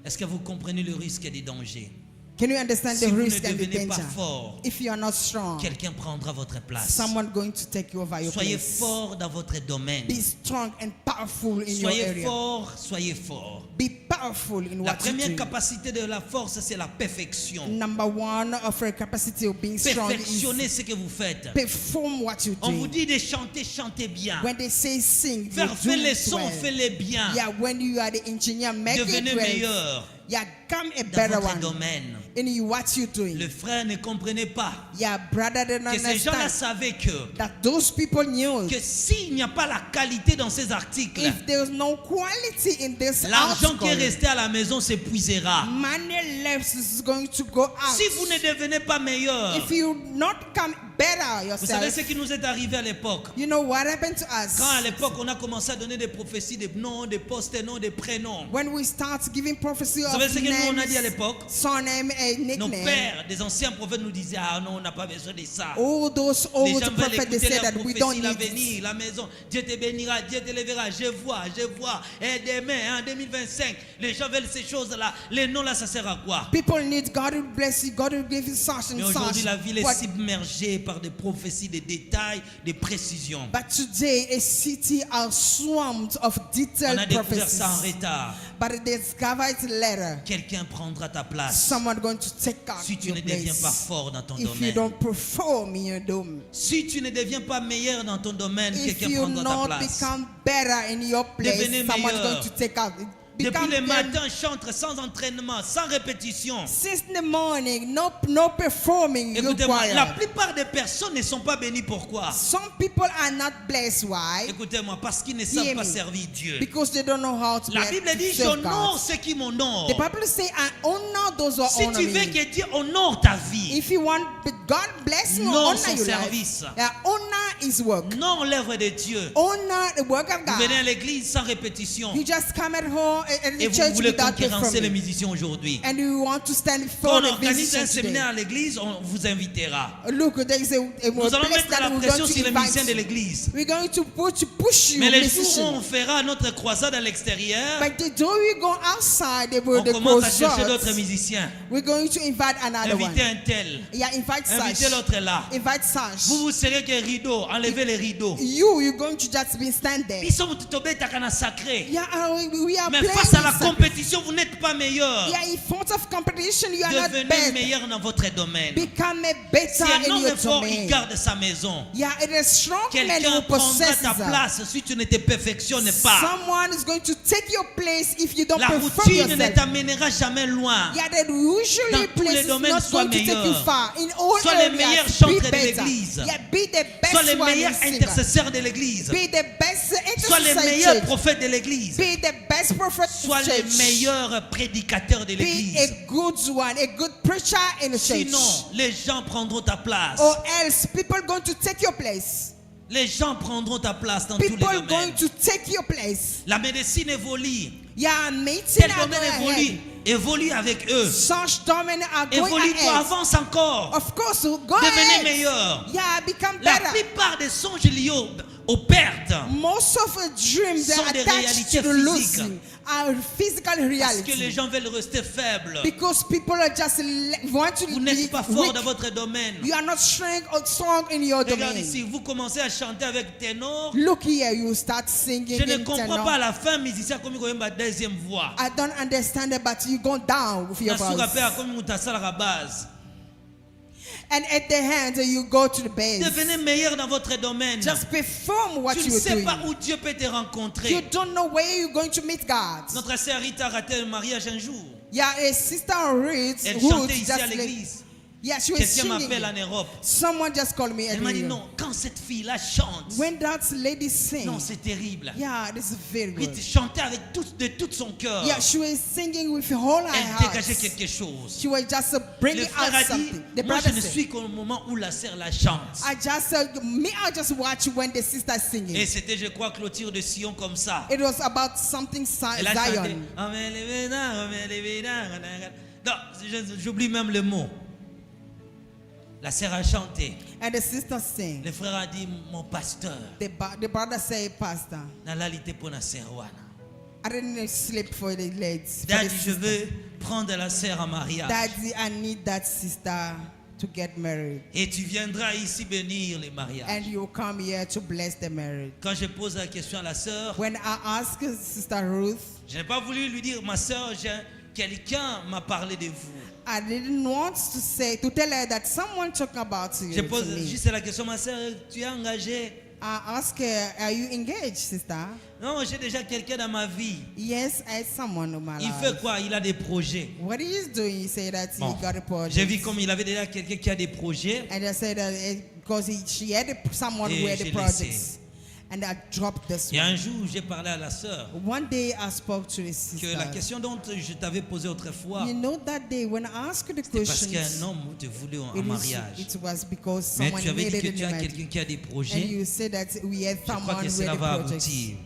Est-ce que vous comprenez le risque et les dangers? Can you understand Si the vous ne risk and the devenez pas danger? fort, If you are not strong, quelqu'un prendra votre place. someone going to take over your Soyez place. fort dans votre domaine. Be strong and powerful in your Soyez area. fort, soyez fort. Be powerful in La what you première do. capacité de la force, c'est la perfection. Number one of your capacity of being strong Perfectionnez is ce que vous faites. perform what you On vous do. dit de chanter, chantez bien. When they say sing, you Faire do les it sons, well. faites-les bien. Yeah, when you are the engineer, make Devenez it well. meilleur Yeah, come a dans better votre one domaine. in what you're doing. Le frère ne comprenait pas Yeah, brother didn't que ces gens-là understand savaient que that those people knew que s'il n'y a pas la qualité dans ces articles, if there's no quality in this l'argent qui est article, resté à la maison s'épuisera. money left is going to go out. Si vous ne devenez pas meilleur, If you not come better vous savez ce yourself, qui nous est arrivé à l'époque. you know what happened to us? Quand à l'époque on a commencé à donner des prophéties, des noms, des postes, des noms, des prénoms. When we start giving prophecy Vous of savez ce que nous on a dit à names, l'époque? surname and Nos nickname, pères, des anciens prophètes nous disaient ah non on n'a pas besoin de ça. all those Les old gens veulent prophets, they écouter said la that we don't prophétie, need it. l'avenir, la maison. Dieu te bénira, Dieu te lèvera. Je vois. Et demain, en 2025, les gens veulent ces choses-là. Les noms là, ça sert à quoi? People need God will bless you, God will give you such Mais and aujourd'hui, such. la ville est But, submergée par des prophéties, des détails, des précisions. but today, a city are swamped of On detailed a découvert ça en prophecies. retard. But they discover it later. Quelqu'un prendra ta place Someone going to take out si tu your ne deviens pas place. fort dans ton If you domaine. don't perform in your dome, Si tu ne deviens pas meilleur dans ton domaine, if quelqu'un you prendra ta not place. become better in your place, Devenez someone's meilleur. going to take out. Depuis Become le them- matin, chante sans entraînement, sans répétition. Since the morning, no performing. You're Écoutez-moi, la quiet. plupart des personnes ne sont pas bénies. Pourquoi? Some people are not blessed. Why? Écoutez-moi, parce qu'ils ne savent Hear pas me. servir Dieu. Because they don't know how to La be- Bible to dit, serve j'honore God. ceux qui m'honorent. The Bible say, I honor those who Si honor tu veux me. que Dieu honore ta vie, If you want God bless you, Honor honor son your service. life. Yeah, honor His work. non l'œuvre de Dieu. Honor the work of Vous venez à God. l'église sans répétition You just come at home at et the vous church voulez without concurrencer les performing. musiciens aujourd'hui. And you want to stand Quand for on the organise un musicians séminaire today. à l'église, on vous invitera. Look, there is a Nous allons place mettre that la we're pression going sur to les musiciens de invite. l'église. We're going to push you, Mais les jours où musicians. on fera notre croisade à l'extérieur, But the day we go outside, on the commence à chercher concerts, d'autres musiciens. we're going to invite another one. Invitez un tel, Yeah, invite invitez Sash. l'autre là. Invite Sash. Vous serez que rideau, enlevez les rideaux. You're going to just be stand there. Ils sont tombés takana sacré. Yeah, we are Mais playing face à la this. compétition, vous n'êtes pas meilleur. Yeah, in front of competition, you are not Devenez bad. meilleur dans votre domaine. Become a Si better un in homme your est fort, il domain. garde sa maison. Yeah, it is strong man Quelqu'un who prendra possesses ta that. place si tu ne te perfectionnes pas. Someone is going to take your place if you don't La perform routine ne yourself. t'amènera jamais loin. Yeah, that usually Dans tous les place is domaines, not sois going to take you meilleur. far. In all Sois les areas, meilleurs be chanteurs de better. l'église. Yeah, be the best Sois les one meilleurs singer. intercesseurs de l'église. Be the best Sois les intercessor meilleurs church. prophètes de l'église. Be the best prophet Sois church. les meilleurs prédicateurs de Be l'église. a good one, a good preacher in the church. Sinon, les gens prendront ta place. Or else people going to take your place. Les gens prendront ta place dans tous les People are going domaines. to take your place. La médecine évolue. Yeah, medicine Quel are domaine going évolue? ahead. Évolue avec eux. Such domain are going Évolue-toi, ahead. avance encore. Of course, so go Devenez ahead. meilleur. Yeah, become La better. plupart des songes liés aux pertes. Most of the dreams sont that des are attached réalités to the physiques. losing are physical Parce que les reality. gens veulent rester faibles. Because people are just want to Vous be n'êtes pas fort weak. dans votre domaine. You are not strong in your Regarde domain. ici, vous commencez à chanter avec ténor. Look here, you start singing Je ne in comprends tenor. pas à la fin, musicien comme il ma deuxième voix. I don't understand it, but you go down with your Nasuka pe voice. comme mutasala la base. And at the end, you go to the base. Devenez meilleur dans votre domaine. Just perform what Tu ne you're sais pas doing. où Dieu peut te You rencontrer. don't know where you're going to meet God. Notre sœur Rita a raté le mariage un jour. Yeah, a sister Ruth, Elle Ruth chantait ici à just l'église. yeah, she was Quelqu'un m'appelle singing. en Europe. Someone just called me. Elle m'a dit earlier. non, quand cette fille-là chante, When that lady sings, non, c'est terrible. yeah, this is very Elle good. chantait avec de tout son cœur. Yeah, she was singing with all her Elle heart. dégageait quelque chose. She was just Le bringing frère out a dit, something. The moi je brother ne said, suis qu'au moment où la sœur la chante. I just watch when the sister singing. Et c'était, je crois, Clôture de Sion comme ça. It was about something Elle a chanté. Zion. Non, j'oublie même le mot. La sœur a chanté. And the sister sing. Le frère a dit, mon pasteur, The brother say, Pastor, nalalité pour la sœur wana. I didn't sleep for the ladies. For the Daddy, je sister. veux prendre la sœur en mariage. Daddy, I need that sister to get married. Et tu viendras ici bénir les mariages. And you come here to bless the marriage. Quand je pose la question à la sœur, When I ask Sister Ruth, je n'ai pas voulu lui dire, ma sœur, quelqu'un m'a parlé de vous. I didn't want to tell her that someone talking about you. Je pose to me. juste la question, ma sœur, tu es engagée? I ask her, are you engaged, sister? Non, j'ai déjà quelqu'un dans ma vie. Yes, I have someone in my Il life. fait quoi? Il a des projets. What he is doing, he said that Bon. he got a project. J'ai vu comme il avait déjà quelqu'un qui a des projets. And I said that because she had someone Et who had j'ai the projects. And I dropped this Il y a one. un jour, j'ai parlé à la sœur One day I spoke to the que sister. la question dont je t'avais posée autrefois, You know that day when I asked the c'est parce qu'un questions, homme te voulait en it mariage. was because Mais someone tu avais dit needed que it tu in as marriage. quelqu'un qui a des And projets. you said that we had Je crois someone que who cela had va the projects. aboutir.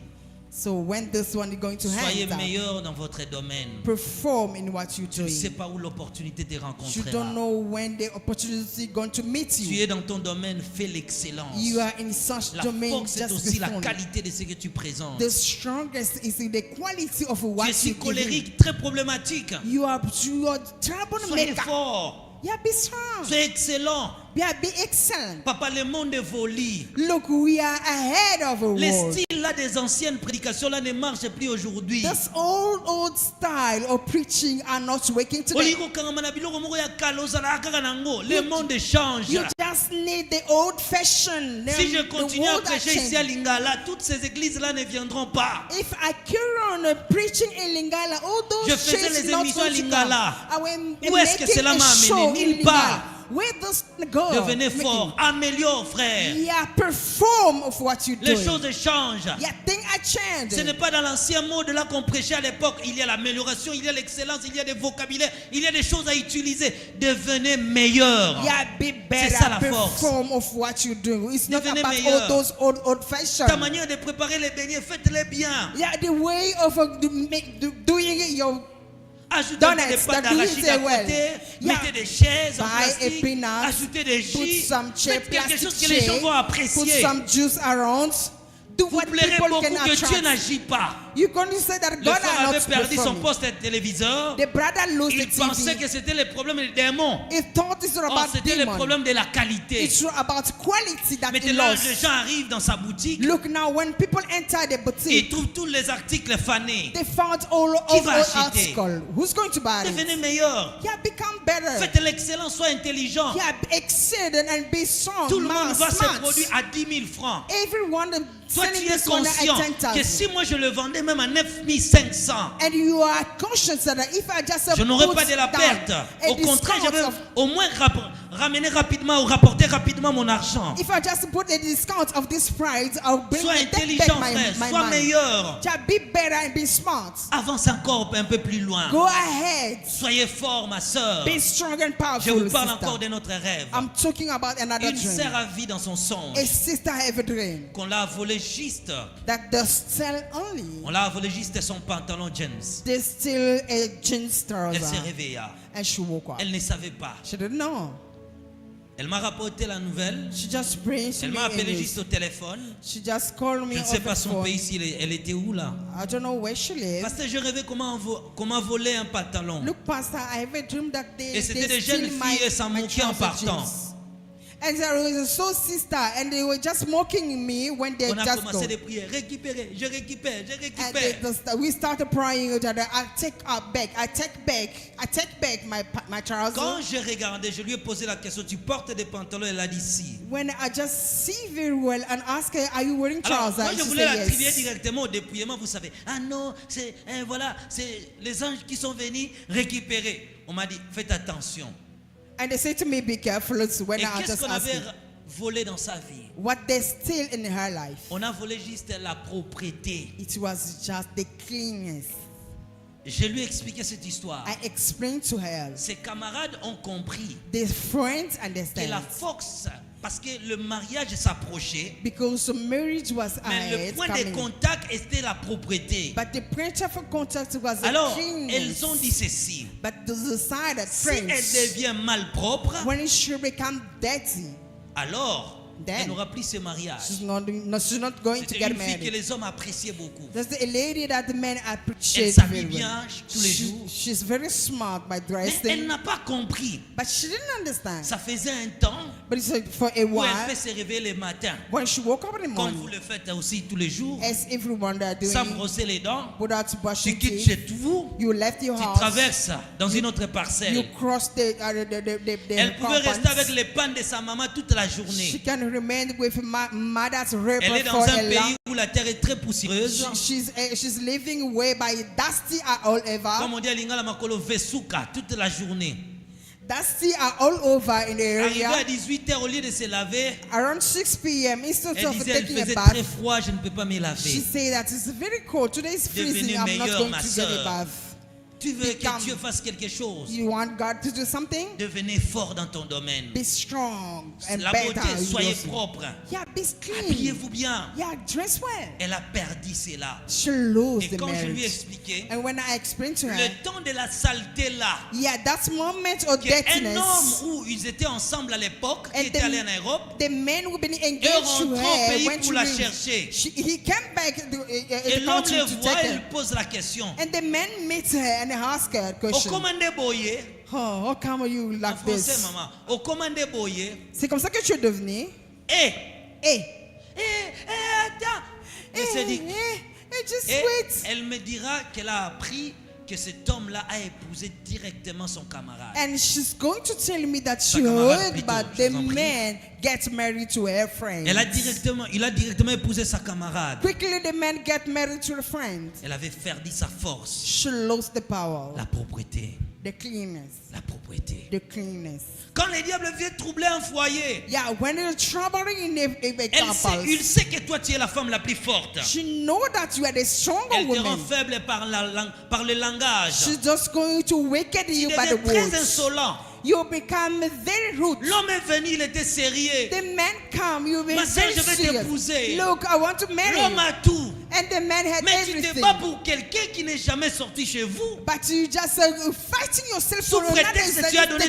So when this one is going to Soyez hand, meilleur dans votre domaine. perform in what you're Tu ne sais doing. pas où l'opportunité te You rencontrera. don't know when the opportunity is going to meet Tu you. es dans ton domaine, fais l'excellence. You are in such La domain, force, c'est just aussi la perform. qualité de ce que tu présentes. The strongest is in the quality of Tu what es si you give. colérique, très problématique. You are Soyez troublemaker. fort. Yeah, be strong. Soyez excellent. Yeah, be excellent. Papa, le monde évolue. Look, we are ahead of the Les world. styles là des anciennes prédications là ne marchent plus aujourd'hui. This old style of preaching are not working today. Le monde change. You just need the old fashioned. Si je continue à world are prêcher ici à changing. Lingala, toutes ces églises là ne viendront pas. If I carry on preaching in Lingala, all Je those faisais churches les not émissions à going to Lingala. come. I will Où est-ce que making cela a m'a amené? show in Nulle part. Lingala. Where does go? Devenez fort, améliore frère. Yeah, perform of what you Les do. choses changent. Yeah, things are changing. Ce n'est pas dans l'ancien mode là qu'on prêchait à l'époque. Il y a l'amélioration, il y a l'excellence, il y a des vocabulaires, il y a des choses à utiliser. Devenez meilleur. Yeah, be better. ça, la force. Perform of what you do. It's not Devenez about meilleur. all those old fashion. Ta manière de préparer les beignets, faites-les bien. Yeah, the way of doing it, your Ajoutez un peu donuts de pâte that do d'arachide it à well. côté, Yeah. mettez des chaises en buy a plastique, peanut, ajoutez des put jus, some faites quelque plastic chose que les gens chair, vont put apprécier. some juice around. Do Vous what plairez people beaucoup can que Dieu attract. n'agit pas. You're going to say that Le God frère are avait not perdu son performing. poste de téléviseur. The brother lost Il the pensait TV. que c'était le problème des démons. He thought it's not Or about c'était le demon. problème de la qualité. It's about quality that he Maintenant, lost. les gens arrivent dans sa boutique, Look now, when people enter the ils boutique, trouvent tous les articles fanés. they found all Qui va acheter? article. Who's going to buy Devenez it? meilleur. Yeah, become better. Faites l'excellence, soyez intelligent. Yeah, excel and be strong. Tout le monde voit ces smart. produits à 10 000 francs. Everyone Toi, selling tu es this one at conscient que 10,000. si moi je le vendais même à 9 500, And you are conscious that if I just je n'aurais put pas de la down perte. a Au contraire, discount j'avais of- au moins ramener rapidement ou rapporter rapidement mon argent. If I just put a discount of this price, I'll bring Sois take back intelligent, my frère. Sois money. meilleur. Just be better and be smart. Avance encore un peu plus loin. Go ahead. Soyez fort, ma soeur. Be strong and Je powerful, vous parle encore sister. de notre rêve. I'm talking about another Une sœur dream. a vu dans son songe A sister have a dream qu'on l'a volé juste. that they steal only. On l'a volé juste son pantalon jeans. They steal a jeans Elle s'est trouser réveilla. and she woke up. Elle ne savait pas. She didn't know. Elle m'a rapporté la nouvelle. She just brings Elle me m'a appelé in juste au téléphone. She just called me Je ne on sais the pas son phone. pays, elle était où là. I don't know where she lives. Parce que je rêvais comment voler un pantalon. Look, Pastor, I have a dream that Et c'était des steal jeunes filles et ça my moquait en trouser partant. jeans. And there was a soul sister, and they were just mocking me when they On a just commencé go. des prières. Récupérer, je récupère, je And récupère. we started praying each other. I take back my trousers. Quand j'ai regardé, je lui ai posé la question, tu portes des pantalons? Elle a dit si. When I just see very well and ask her, are you wearing Alors, trousers? moi je She voulais said l'attribuer yes. directement au dépouillement, vous savez. Ah non, c'est voilà, c'est les anges qui sont venus récupérer. On m'a dit, faites attention. And they said to me, be careful when Et I qu'est-ce just qu'on asked avait her, volé dans sa vie? what they steal in her life. On a volé juste la propriété. It was just the cleanness. Je lui ai expliqué cette histoire. I explained to her. Ses camarades ont compris The friends que understand. la force, parce que le mariage s'approchait, Because the marriage was mais le ahead, point de coming. contact était la propriété. But the point of contact was the Alors, cleanness. elles ont dit ceci. But they decided, Si elle friends, devient malpropre, when she become dirty, alors Then, elle n'aura plus ce mariage. she's not going to C'était get une fille que married. les hommes appréciaient beaucoup. That's a lady that the men Elle appreciate s'habille very bien well. tous les jours. She's very smart by Mais elle dressing, n'a pas compris. but she didn't understand. Ça faisait un temps But it's like for a où elle while, peut se réveiller le matin, when she woke up in the comme vous morning, le faites aussi tous les jours, as everyone are sans doing, brosser les dents, without tu brushing quittes teeth, chez vous, you left your tu house, traverses dans une autre you parcelle. cross the Elle pouvait rester compounds. avec les pannes de sa maman toute la She journée. can remain with mother's rape Elle est dans for un a long. pays où la terre est très poussiéreuse. She's living way by dusty are all Comme over. on dit à Lingala Makolo, Vesuka, toute la journée. Dusty are all over in the Arrivé à area. 18h, au lieu de se laver, Around 6 p.m., instead elle of disait elle taking a faisait bath, très froid, je ne peux pas me she laver. said that it's very cold. Today is freezing. Devenez I'm not meilleure, going ma to get a sœur. bath. Tu veux Become- que Dieu fasse quelque chose. You want God to do something? Devenez fort dans ton domaine. Be strong and La better. beauté, in soyez yourself. propre. Yeah, be clean. Habillez-vous bien. Yeah, dress well. Elle a perdu cela. She lose Et the quand je lui ai marriage. expliqué, And when I explained to her, le temps de la saleté là, yeah, that moment of qu'un dirtiness, homme où ils étaient ensemble à l'époque, qui And était the- allé en Europe, the man who been et engaged to rentrant au her pays went pour to la him. chercher. He came back to Et the l'homme country le to voit, take il her. pose la question. And the man meets her and asked her a Au question. commandé Boyer, Oh, how come are you en like français this? maman, au commandé Boyer, C'est comme ça que tu es devenu. et, Hey, attends, elle s'est dit, just et wait. elle me dira qu'elle a appris que cet homme-là a épousé directement son camarade. And she's going to tell me that she camarade heard plutôt, that je the vous en prie. man gets married to her friend. Il a directement épousé sa camarade. Quickly, the man get married to a friend. Elle avait perdu sa force, She lost the power, la propriété, the cleanness, la propriété. the cleanness. Quand le diable vient troubler un foyer, Yeah, when you're troubling in a il couple, sait que toi tu es la femme la plus forte. she know that you are the stronger Elle te rend woman. faible par le langage. She's just going to wicked Tu you by the deviens très words. insolent. You become very rude. L'homme est venu, il était sérieux. The man come, you be Ma sœur, very je vais serious. t'épouser. Look, I want to marry L'homme you. a tout. And the man had Mais tu te everything. bats pour quelqu'un qui n'est jamais sorti chez vous. But you just fighting yourself Sous for another prétexte que tu as donné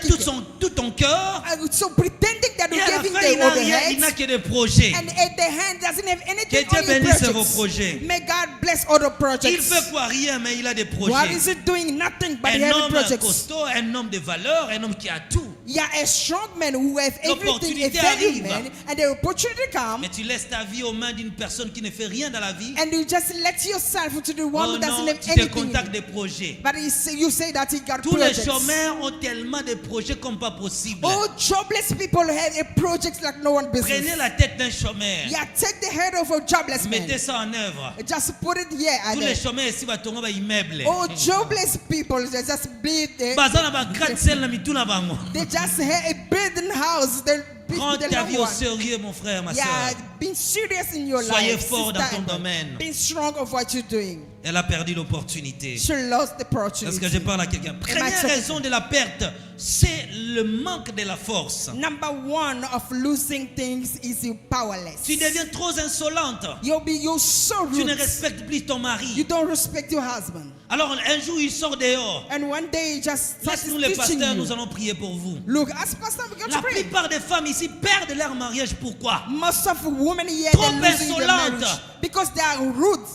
tout ton cœur. so pretending that Et you're à la giving fin, il the n'a rien, il n'a overhead. que des projets. And at the hand doesn't have anything Que Dieu on your bénisse vos projects. projets. May God bless other Il projects. fait quoi? Rien, mais il a des What projets. is it doing? Nothing but he Un has homme projects. costaud, un homme de valeur, un homme qui a tout. Yeah, a strong man who has everything, a L'opportunité value arrive. man, and the opportunity comes, Mais tu laisses ta vie aux mains d'une personne qui ne fait rien dans la vie. and you just let yourself to the one Oh who doesn't non, have tu te anything. contactes des projets. But you say that he got Tous les projects. chômeurs ont tellement de projets comme pas possible. All jobless people have a project like no one Prenez business. la tête d'un chômeur. Yeah, take the head of a jobless man. Mettez ça en œuvre. Just put it here. Tous les chômeurs ici vont tomber dans immeuble. All jobless people, they just bleed. Baza na ba gratte-ciel na mituna bango. They just a building house. Prends The ta long vie au one. sérieux, mon frère, ma Yeah, soeur. being serious in your Soyez life. fort dans sister ton Emma. domaine. Being strong of what you're doing. Elle a perdu l'opportunité. She lost the Est-ce opportunity. que je parle à quelqu'un? Première talking- raison de la perte, c'est le manque de la force. Number one of losing things is you powerless. Tu deviens trop insolente. You're so Tu ne rude. respectes plus ton You mari. don't respect your husband. Alors un jour, il sort dehors. And one day he just starts Laisse-nous les teaching pasteurs, you. nous allons prier pour vous. Look, as pastor, we're going La to pray. plupart des femmes ici perdent leur mariage. Pourquoi? Most of women here Trop they're losing their insolentes. marriage because they are rude.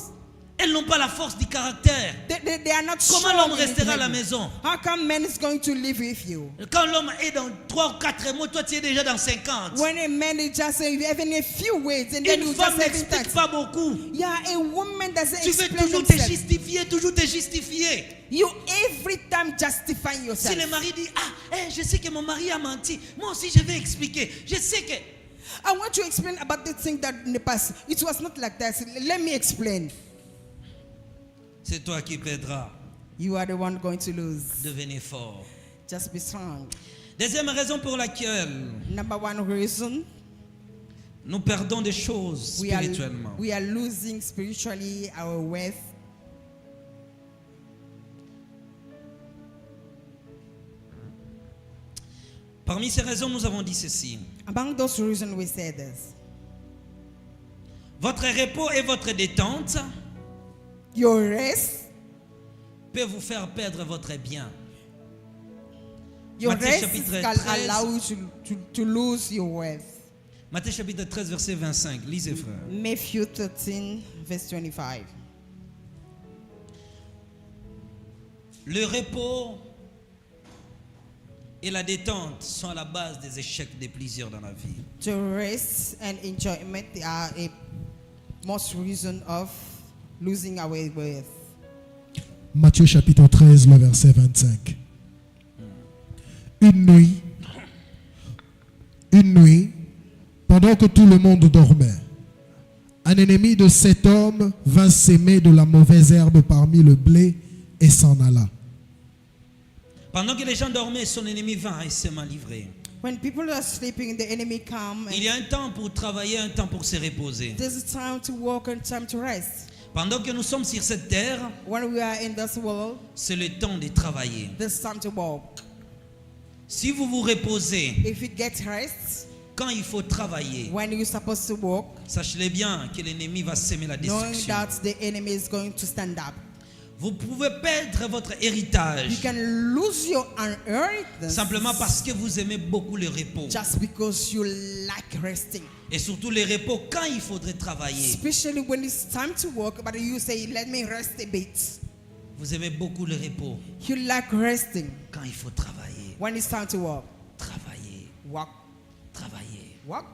Elles n'ont pas la force du caractère. They are not Comment strong l'homme in restera à la behavior. maison? How come man is going to live with you? Quand l'homme est dans 3 ou 4 mois, toi tu es déjà dans 50. When a man is just having a few words and then Une you femme just having n'explique 30. pas beaucoup. Yeah, a woman doesn't Tu veux explain toujours te themselves. justifier, toujours te justifier. You every time justifying Si yourself. le mari dit, je sais que mon mari a menti, moi aussi je vais expliquer. Je sais que... I want to explain about the thing that in the past. It was not like that. Let me explain. C'est toi qui perdras. You are the one going to lose. Devenez fort. Just be strong. Deuxième raison pour laquelle Number one reason, nous perdons des choses spirituellement. we are losing spiritually our wealth. Parmi ces raisons, nous avons dit ceci. Among those reasons, we said this. Votre repos et votre détente Your rest, peuvent vous faire perdre votre bien. your Matthieu rest chapitre can 13. allow you to lose your wealth. Matthieu chapitre 13, verset 25. Lisez, frère. Matthew 13, verse 25. Le repos et la détente sont à la base des échecs de plusieurs dans la vie. The rest and enjoyment are a most reason of losing our wealth. Matthieu chapitre 13, le verset 25. Une nuit, pendant que tout le monde dormait, un ennemi de cet homme vint s'aimer de la mauvaise herbe parmi le blé et s'en alla. Pendant que les gens dormaient, son ennemi vint et s'est mal livré. When people are sleeping, the enemy come Il y and a un temps pour travailler, un temps pour se reposer. there's a time to work and time to rest. Pendant que nous sommes sur cette terre, When we are in this world, c'est le temps de travailler. there's time to work. Si vous vous reposez, If you get rest, quand il faut travailler, when you're supposed to work, sachez bien que l'ennemi va semer la knowing destruction. that the enemy is going to stand up. Vous pouvez perdre votre You héritage can lose your inheritance simplement parce que vous aimez beaucoup le repos. just because you like resting. Et surtout le repos quand il faudrait travailler. Especially when it's time to work, but you say, let me rest a bit. Vous aimez beaucoup le repos You like resting quand il faut travailler. when it's time to work. Travailler, Work, travailler. work.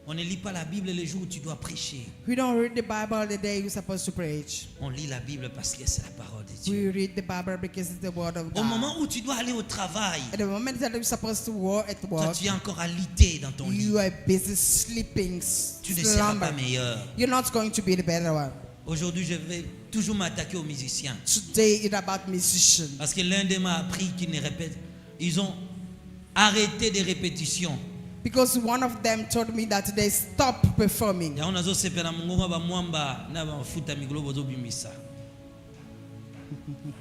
On ne lit pas la Bible les jours où tu dois prêcher. We don't read the Bible the day you're supposed to preach. On lit la Bible parce que c'est la parole de Dieu. We read the Bible because it's the word of Au God. moment où tu dois aller au travail, At the moment that you're supposed to work at toi work, tu es encore alité dans ton lit. you are busy sleeping, Tu ne seras pas slumber. meilleur. You're not going to be the better one. Aujourd'hui, je vais toujours m'attaquer aux musiciens. Today it's about musicians. Parce que l'un d'eux m'a appris qu'ils ne répètent. Ils ont arrêté des répétitions. Because one of them told me that they stopped performing. Ya unazo sepela mungoma ba mwamba na ba futa miglo bozo bimisa.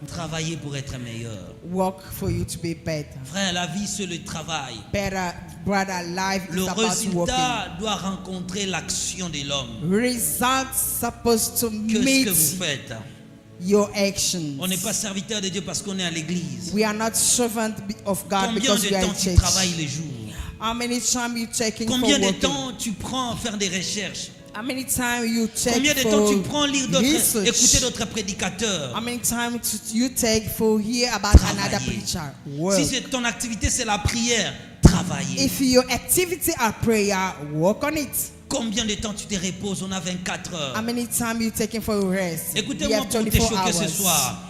Travailler pour être meilleur. Work for you to be better. Frère, la vie c'est le travail. Better, brother, life Le is about working. résultat doit rencontrer l'action de l'homme. Results supposed to Qu'est-ce que meet vous faites? your actions. On n'est pas serviteur de Dieu parce qu'on est à l'église. We are not servant of God Combien because de we are temps in tu church. travailles les jours? How many time you checking Combien for de working? temps tu prends à faire des recherches? How many time you check Combien de for temps tu prends à lire d'autres, research? écouter d'autres prédicateurs? How many time you take for hear about another Travailler. preacher? Work. Si c'est ton activité, c'est la prière, travailler. If your activity are prayer, work on it. Combien de temps tu te reposes? On a 24 How heures. many time you taking for rest? We Écoutez-moi have pour te 24 choquer ce hours. soir.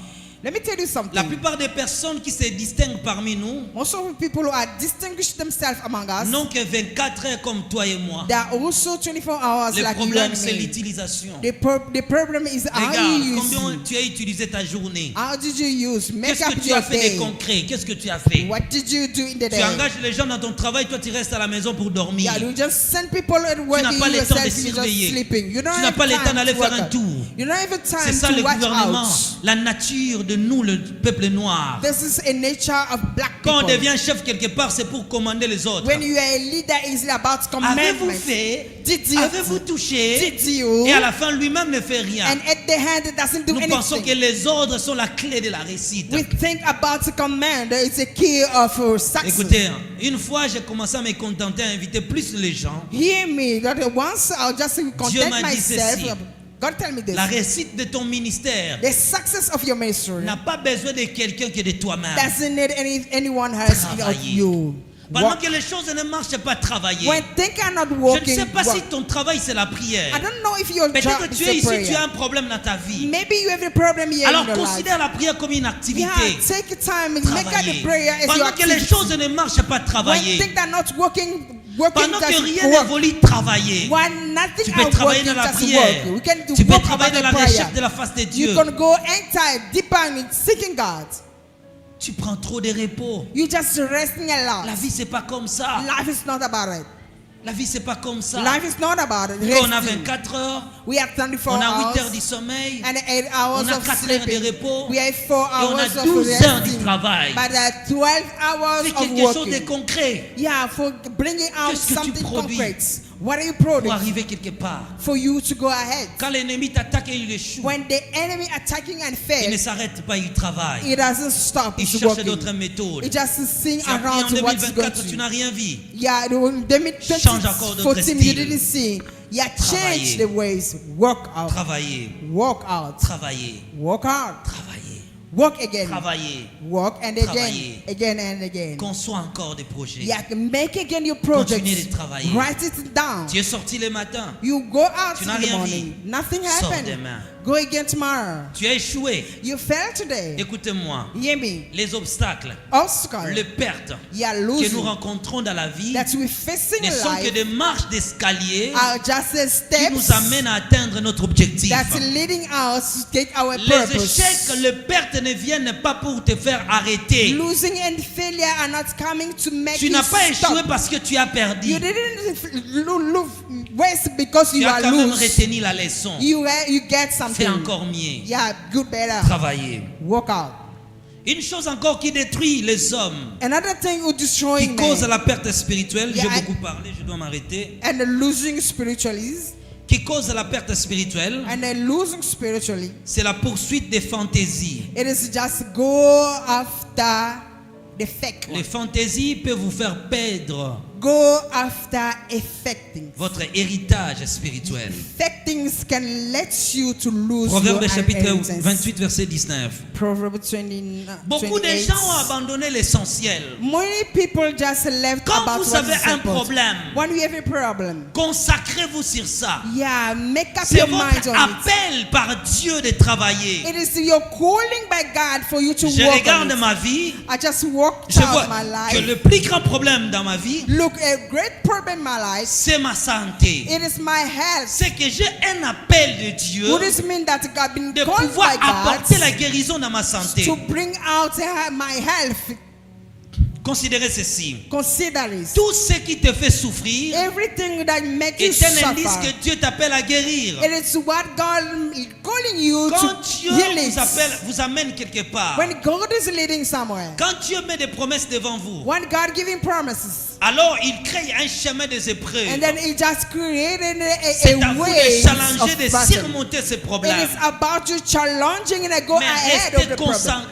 Let me tell you something. La plupart des personnes qui se distinguent parmi nous Most of the people who are distinguished themselves among us, n'ont que 24 heures comme toi et moi. they are also 24 hours Le like you problème, and c'est me. l'utilisation. The problem is how Regarde, you use combien it. tu as utilisé ta journée. How did you use? Make Qu'est-ce up que tu your as fait de day. concret? Qu'est-ce que tu as fait? What did you do in the Tu day? engages les gens dans ton travail, toi tu restes à la maison pour dormir. Yeah, you just send people at work n'as and pas you le temps de yourself you're just surveiller. sleeping. You don't Tu n'as have pas le temps time d'aller to faire work un out. tour. You don't have C'est time ça to le watch gouvernement, out. la nature de nous, le peuple noir. This is a nature of black Quand on people. devient chef quelque part, c'est pour commander les autres. When you are a leader, it's about Avez-vous commandments. fait? Did you? Avez-vous touché? Did you? Et à la fin, lui-même ne fait rien. And at the hand, it doesn't do Nous pensons que anything. les ordres sont la clé de la réussite. We think about the command. It's a key of success. Écoutez, une fois j'ai commencé à me contenter à inviter plus les gens. Hear me. That once I'll just content m'a dit myself. ceci. God tell me this. La réussite de ton ministère The success of your ministry n'a pas besoin de quelqu'un que de toi-même. doesn't need anyone else of Travailler. you. Pendant Work. que les choses ne marchent pas, travailler. When things are not Je ne working, sais pas si work. ton travail c'est la I prière. don't know if your Peut-être job que tu is es a ici, tu as prayer. un problème dans ta vie. Maybe you have a problem here Alors in your life. considère la prière comme une activité. Yeah, take your time and make out Travailler. the prayer as your Pendant que les activity. choses ne marchent pas, When travailler. things are not working Pendant que just rien work. n'évolue, travailler. When nothing Tu peux are travailler working, dans la just prière. work. We can do Tu peux work travailler about dans the la prayer. recherche de la face de You Dieu. can go enter deeper in seeking God. Tu prends trop de repos. You just resting a lot. La vie c'est pas comme ça. Life is not about it. La vie c'est pas comme ça. Life is not about it. Quand on a Resting. 24 heures, We have 24 on a hours 8 heures du sommeil. and 8 hours On a of 4 heures de sleeping. repos. We have 4 Et on hours a of 12 heures du resting. travail. But 12 hours Fais of quelque chose de working. concret Yeah, for bringing out Qu'est-ce que tu something produis? concrete. What are you pour producing? arriver quelque part. For you to go ahead. Quand l'ennemi t'attaque et il échoue, When the enemy attacking and il ne fails, s'arrête pas, il travaille. it doesn't stop. Il It's cherche working. d'autres méthodes. It just sing Tu as pris around en to what it's going 2024, tu to. n'as rien vu. Yeah, Change encore d'autres 2014, you styles. didn't see. Yeah, Travailler. change the ways. Work out. Travailler, Walk out. travailler, Walk out. travailler, Work again. travailler. Work and Travailler. again and again. Conçois encore des projets. Yeah, make again your Continuez projects. de travailler. Write it down. Tu es sorti le matin, You go out Tu in n'as the rien morning. vu. Nothing Sors happened. demain. Go again tomorrow. tu as échoué. You failed today. Écoutez-moi, Hear me. les obstacles, Obstacle. les pertes You are que nous losing. rencontrons dans la vie That we're facing ne in sont que life des marches d'escalier are just a qui nous steps amènent à atteindre notre objectif. that's leading us to get our Les purpose. échecs, les pertes ne viennent pas pour te faire arrêter. Losing and failure are not coming to make Tu you n'as pas échoué stop. parce que tu as perdu. You didn't waste because Tu you as are quand même loose. retenu la leçon. You get Fais something. encore mieux. Yeah, good, better. Travailler. Work out. Une chose encore qui détruit les hommes, Another thing who qui destroying cause man la perte spirituelle, Yeah, j'ai I- beaucoup parlé, je dois m'arrêter, and the losing spiritually qui cause la perte spirituelle, and then losing spiritually. c'est la poursuite des fantaisies. It is just go after the fake one. Les fantaisies peuvent vous faire perdre Go after affecting. votre héritage spirituel. Fake things can let you to lose Proverbe your chapitre inheritance. 28, verset 19. Proverbe 20, Beaucoup de 28. gens ont abandonné l'essentiel. Many people just left Quand about vous what avez is un important. problème, When you have a problem, consacrez-vous sur ça. yeah, make up C'est your mind votre on it. appel par Dieu de travailler. It is your calling by God for you to Je work on regarde it. ma vie, I just worked je out vois my que life. le plus grand problème dans ma vie, Look, a great problem in my life. c'est ma santé. It is my health. C'est que j'ai un appel de Dieu What does it mean that God been de called pouvoir by God apporter la guérison dans ma santé. to bring out my health? Considérez ceci. Consider this. Tout ce qui te fait souffrir Everything that makes you est un indice suffer. que Dieu t'appelle à guérir. It is what God is calling you Quand to Dieu heal it. vous amène quelque part, When God is leading somewhere, quand Dieu met des promesses devant vous, when God giving promises, alors il crée un chemin des épreuves. and then He just created C'est à a vous way de challenger, of de passing. surmonter ces It problèmes. is about you challenging and go Mais ahead of restez the problem.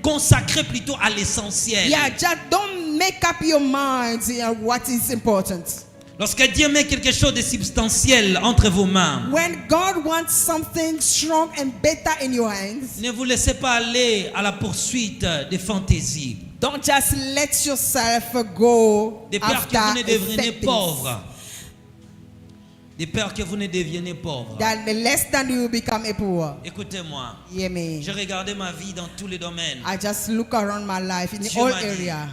consacré plutôt à l'essentiel. Yeah, just don't make up your minds on what is important. Lorsque Dieu met quelque chose de substantiel entre vos mains, When God wants something strong and better in your hands, ne vous laissez pas aller à la poursuite des fantaisies. don't just let yourself go Des peurs que after vous ne devenez effecting. pauvres. de peur que vous ne deveniez pauvre. that the less than you become a poor. Écoutez-moi, Hear me. j'ai regardé ma vie dans tous les domaines. I just look around my life in Dieu all m'a dit, area.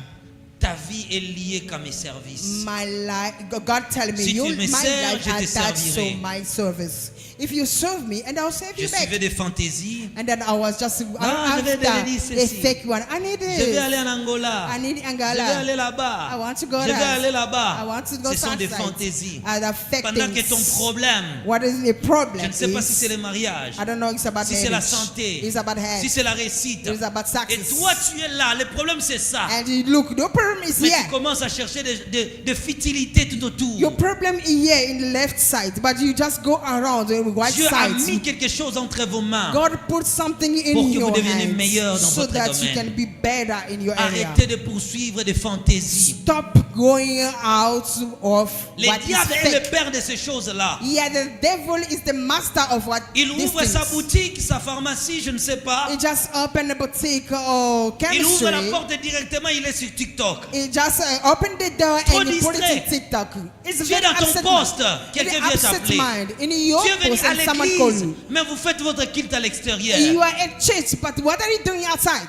ta vie est liée qu'à mes services. My life, God tell me, Si tu me my sers, life je te attached to servirai. my service. If you serve me, and I'll serve Je you back. suivais des fantaisies. And then I was just je vais after devenir a ceci. fake one. I need Je vais this. aller en Angola. I need Je vais Angola. aller là-bas. I want to go Je vais there. aller I là-bas. want to go Ce sont des outside. fantaisies. The fake Pendant que things. ton problème, What is the je problem? ne sais pas is- si c'est le mariage, I don't know. It's about si c'est la marriage. santé, It's about health. si c'est la réussite. It's about Et success. toi, tu es là. Le problème, c'est ça. And you look, the problem is Mais here. tu commences à chercher de futilité tout autour. Your problem is here in the left side, but you just go around the right Dieu a side. mis quelque chose entre vos mains. God put something in Pour que vous your deveniez hands meilleur dans so votre that domaine. you can be better in your area. Arrêtez de poursuivre des fantaisies. Stop going out of Le what is diable est le fake. père de ces choses-là. Yeah, the devil is the master of what Il these ouvre sa things. boutique, sa pharmacie, je ne sais pas. He just opened a boutique or Il ouvre la chemistry. porte directement, il est sur TikTok. He just opened the door Trop and he put it distrait. in TikTok. It's Tu es very dans ton upset poste, mind. quelqu'un It's vient upset t'appeler. mind. In your Tu es venu post à and someone call l'église, you. mais vous faites votre culte à l'extérieur. You are at church, but what are you doing outside?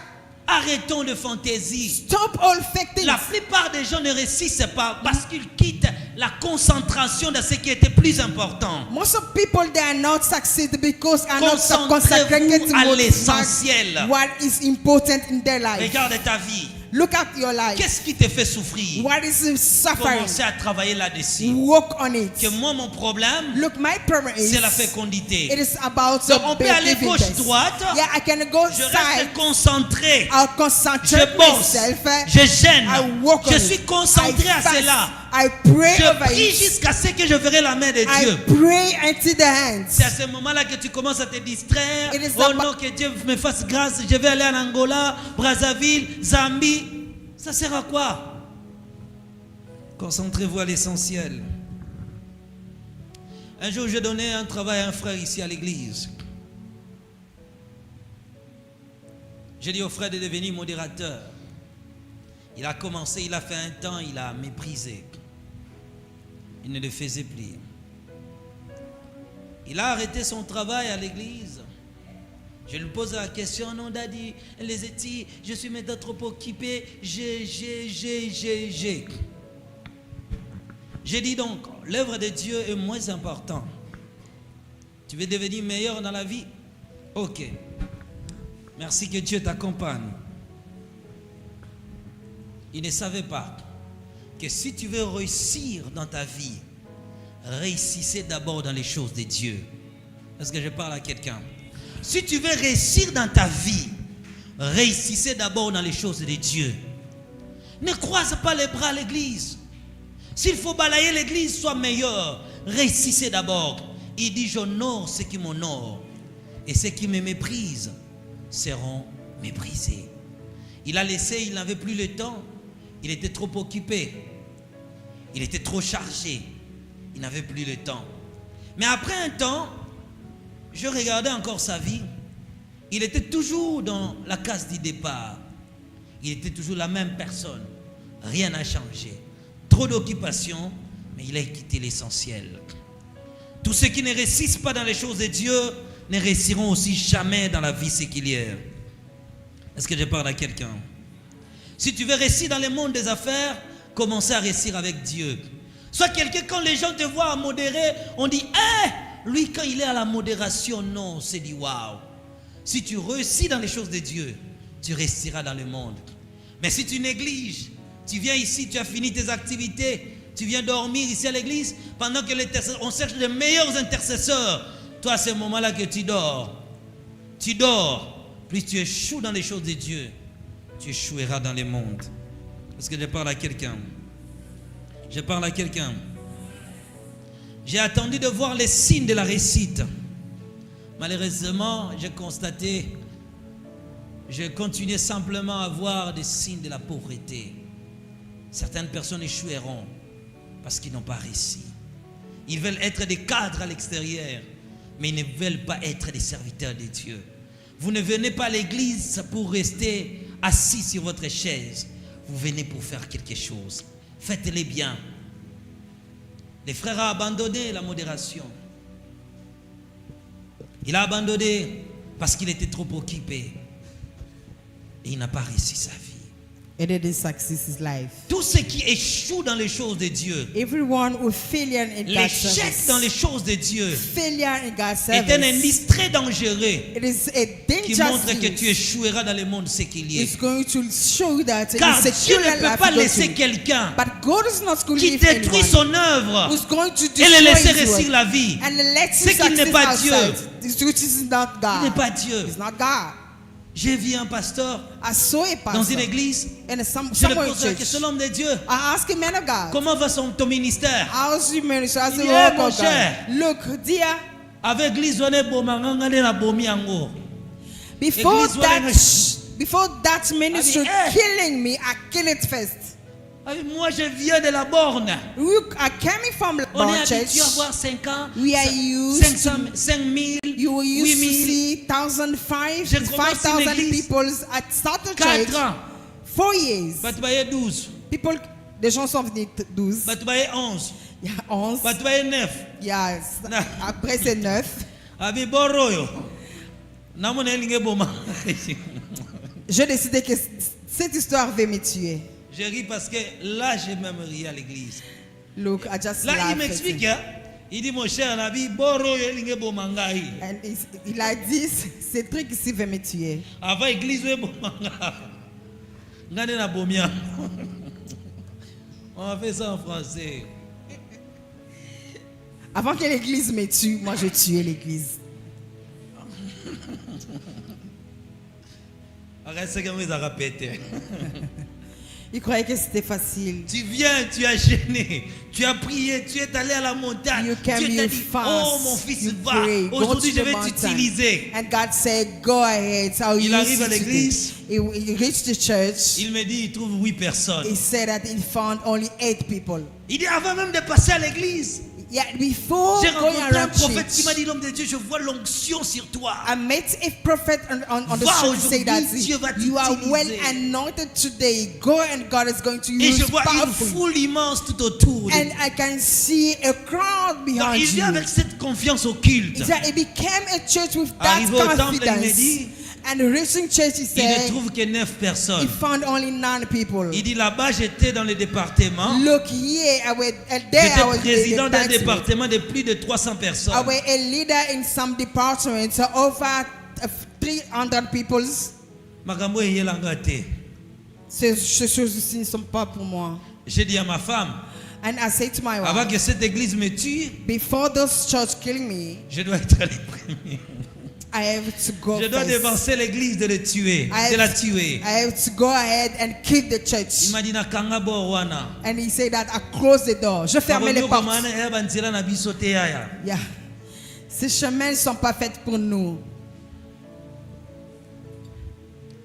Arrêtons de fantaisie. Stop all fake things. La plupart des gens ne réussissent pas parce qu'ils quittent la concentration dans ce qui était plus important. Most of people they are not succeed because are not consecrated Concentrez-vous à to l'essentiel. what is important in their life. Regarde ta vie. Look at your life. Qu'est-ce qui te fait souffrir? What is suffering? Commencez à travailler là-dessus. Work on it. Que moi, mon problème, Look, my problem is c'est la fécondité. it is about Donc, on peut aller believing gauche, this. droite. Yeah, I can go Je side. reste concentré. I'll concentrate Je bosse. myself. Je gêne. I work on Je it. suis concentré I à fast. cela. I pray Je over prie it. jusqu'à ce que je verrai la main de I Dieu. pray until the hands. C'est à ce moment-là que tu commences à te distraire. It is Oh about- non, que Dieu me fasse grâce. Je vais aller en Angola, Brazzaville, Zambie. Ça sert à quoi? Concentrez-vous à l'essentiel. Un jour, j'ai donné un travail à un frère ici à l'église. J'ai dit au frère de devenir modérateur. Il a commencé, il a fait un temps, il a méprisé. Il ne le faisait plus. Il a arrêté son travail à l'église. Je lui pose la question, non, daddy, les études, je suis maintenant trop occupé, j'ai. J'ai dit donc, l'œuvre de Dieu est moins importante. Tu veux devenir meilleur dans la vie? Ok. Merci que Dieu t'accompagne. Il ne savait pas que si tu veux réussir dans ta vie, réussissez d'abord dans les choses de Dieu. Est-ce que je parle à quelqu'un? Si tu veux réussir dans ta vie, réussissez d'abord dans les choses de Dieu. Ne croise pas les bras à l'église. S'il faut balayer l'église, sois meilleur. Réussissez d'abord. Il dit, j'honore ceux qui m'honorent. Et ceux qui me méprisent seront méprisés. Il a laissé, il n'avait plus le temps. Il était trop occupé. Il était trop chargé. Il n'avait plus le temps. Mais après un temps, je regardais encore sa vie. Il était toujours dans la case du départ. Il était toujours la même personne. Rien n'a changé. Trop d'occupation, mais il a quitté l'essentiel. Tous ceux qui ne réussissent pas dans les choses de Dieu ne réussiront aussi jamais dans la vie séculière. Est-ce que je parle à quelqu'un? Si tu veux réussir dans le monde des affaires, commencez à réussir avec Dieu. Sois quelqu'un, quand les gens te voient modérer, on dit, lui quand il est à la modération, non, c'est dit waouh. Si tu réussis dans les choses de Dieu, tu réussiras dans le monde. Mais si tu négliges, tu viens ici, tu as fini tes activités, tu viens dormir ici à l'église, pendant que on cherche les meilleurs intercesseurs, toi à ce moment-là que tu dors, plus tu échoues dans les choses de Dieu, tu échoueras dans le monde. Est-ce que je parle à quelqu'un? Je parle à quelqu'un. J'ai attendu de voir les signes de la réussite. Malheureusement, j'ai constaté, j'ai continué simplement à voir des signes de la pauvreté. Certaines personnes échoueront parce qu'ils n'ont pas réussi. Ils veulent être des cadres à l'extérieur, mais ils ne veulent pas être des serviteurs de Dieu. Vous ne venez pas à l'église pour rester assis sur votre chaise. Vous venez pour faire quelque chose. Faites-les bien. Le frère a abandonné la modération. Il a abandonné parce qu'il était trop occupé. Et il n'a pas réussi sa vie. It didn't succeed his life. Tous ceux qui échouent dans les choses de Dieu, Everyone who failure in God's l'échec dans les service, choses de Dieu failure in God's est un service, indice très dangereux it is a qui dangerous montre que tu thing. échoueras dans le monde séculier. It's going to show you that Car in Dieu secular ne peut life pas you go laisser to. quelqu'un But God is not going to qui leave détruit anyone son œuvre who's going to et destroy le laisser his réussir work la vie. and let C'est you qu'il n'est succeed pas Dieu. outside. Which is not Il n'est God. pas Dieu. It's not God. J'ai vu un pasteur I saw a dans pastor une église. in a Je lui somewhere in pose la church. question, l'homme de Dieu, I asked a man of God, comment va ton ministère? how's your ministry? I Il said, dit, oh "Eh, mon God, cher." look, dear, Avec l'église, on est bomangangane na bomi yango. before Église, before that ministry eh. killing me, I kill it first. Moi, je viens de la borne. Look, I came from the On est church. habitué à voir 5 ans, We are used 500, 5000, You were used 8000, to see 1,500, J'ai commencé 5,000 l'église. people at starter 4 church. ans. 4 years. Batu baye 12, People, des gens sont venus 12. batu baye 11, Il y a 11. batu baye 9. Il y a, Non. après c'est 9. Abi boroyo. Namone elinge boma. J'ai décidé que cette histoire va me tuer. Je ris parce que là, j'ai même ri à l'église. Look, I just Là, il laughed. m'explique, hein. Il dit, mon cher Nabi, boroyo elinge bomangai. And il a dit, ce truc ici va me tuer. Avant l'église, we bomanga. Ngane na bomia. On a fait ça en français. Avant que l'église me tue, moi je tuais l'église. Arrête ce que vous avez répété. Il croyait que c'était facile. Tu viens, tu as gêné, tu as prié, tu es allé à la montagne. You came, Dieu t'a you dit, fast, oh mon fils, you va. pray, go Aujourd'hui, to je the vais mountain. t'utiliser. And God said, go ahead. So Il arrive à l'église. He reached the church. Il me dit, il trouve 8 personnes. He said that he found only 8 people. Il dit, avant même de passer à l'église, Yeah, before j'ai going rencontré un around prophète qui m'a church, dit, l'homme de Dieu, je vois l'onction sur toi. I met a prophet on the Va church say that aujourd'hui, Dieu va you are well t'utiliser. anointed today. Go and God is going to Et use je vois une powerfully. foule immense tout autour. de And I can see a crowd Donc, behind il vient you. avec cette confiance occulte. It became a church with that Arrivé au temple, il me confidence. dit, And reaching church, he il ne said, trouve que 9 he personnes. found only 9 people. Il dit, là-bas, j'étais dans le département. Look here, there I was J'étais président d'un the département de plus de 300 personnes. I was a leader in some departments, so over 300 people. Makambo eyelanga te. Ces choses-ci ne sont pas pour moi. J'ai dit à ma femme, And I say to my avant wife, que cette église me tue, before those church killing me, je dois être le premier. I have to go Je dois first. dévancer l'église de le tuer, I de la have, tuer. I have to go ahead and kill the Il church. m'a dit nakanga borwana. And he said that I close the door. Je fermais les portes. Yeah. Ces chemins ne sont pas faits pour nous.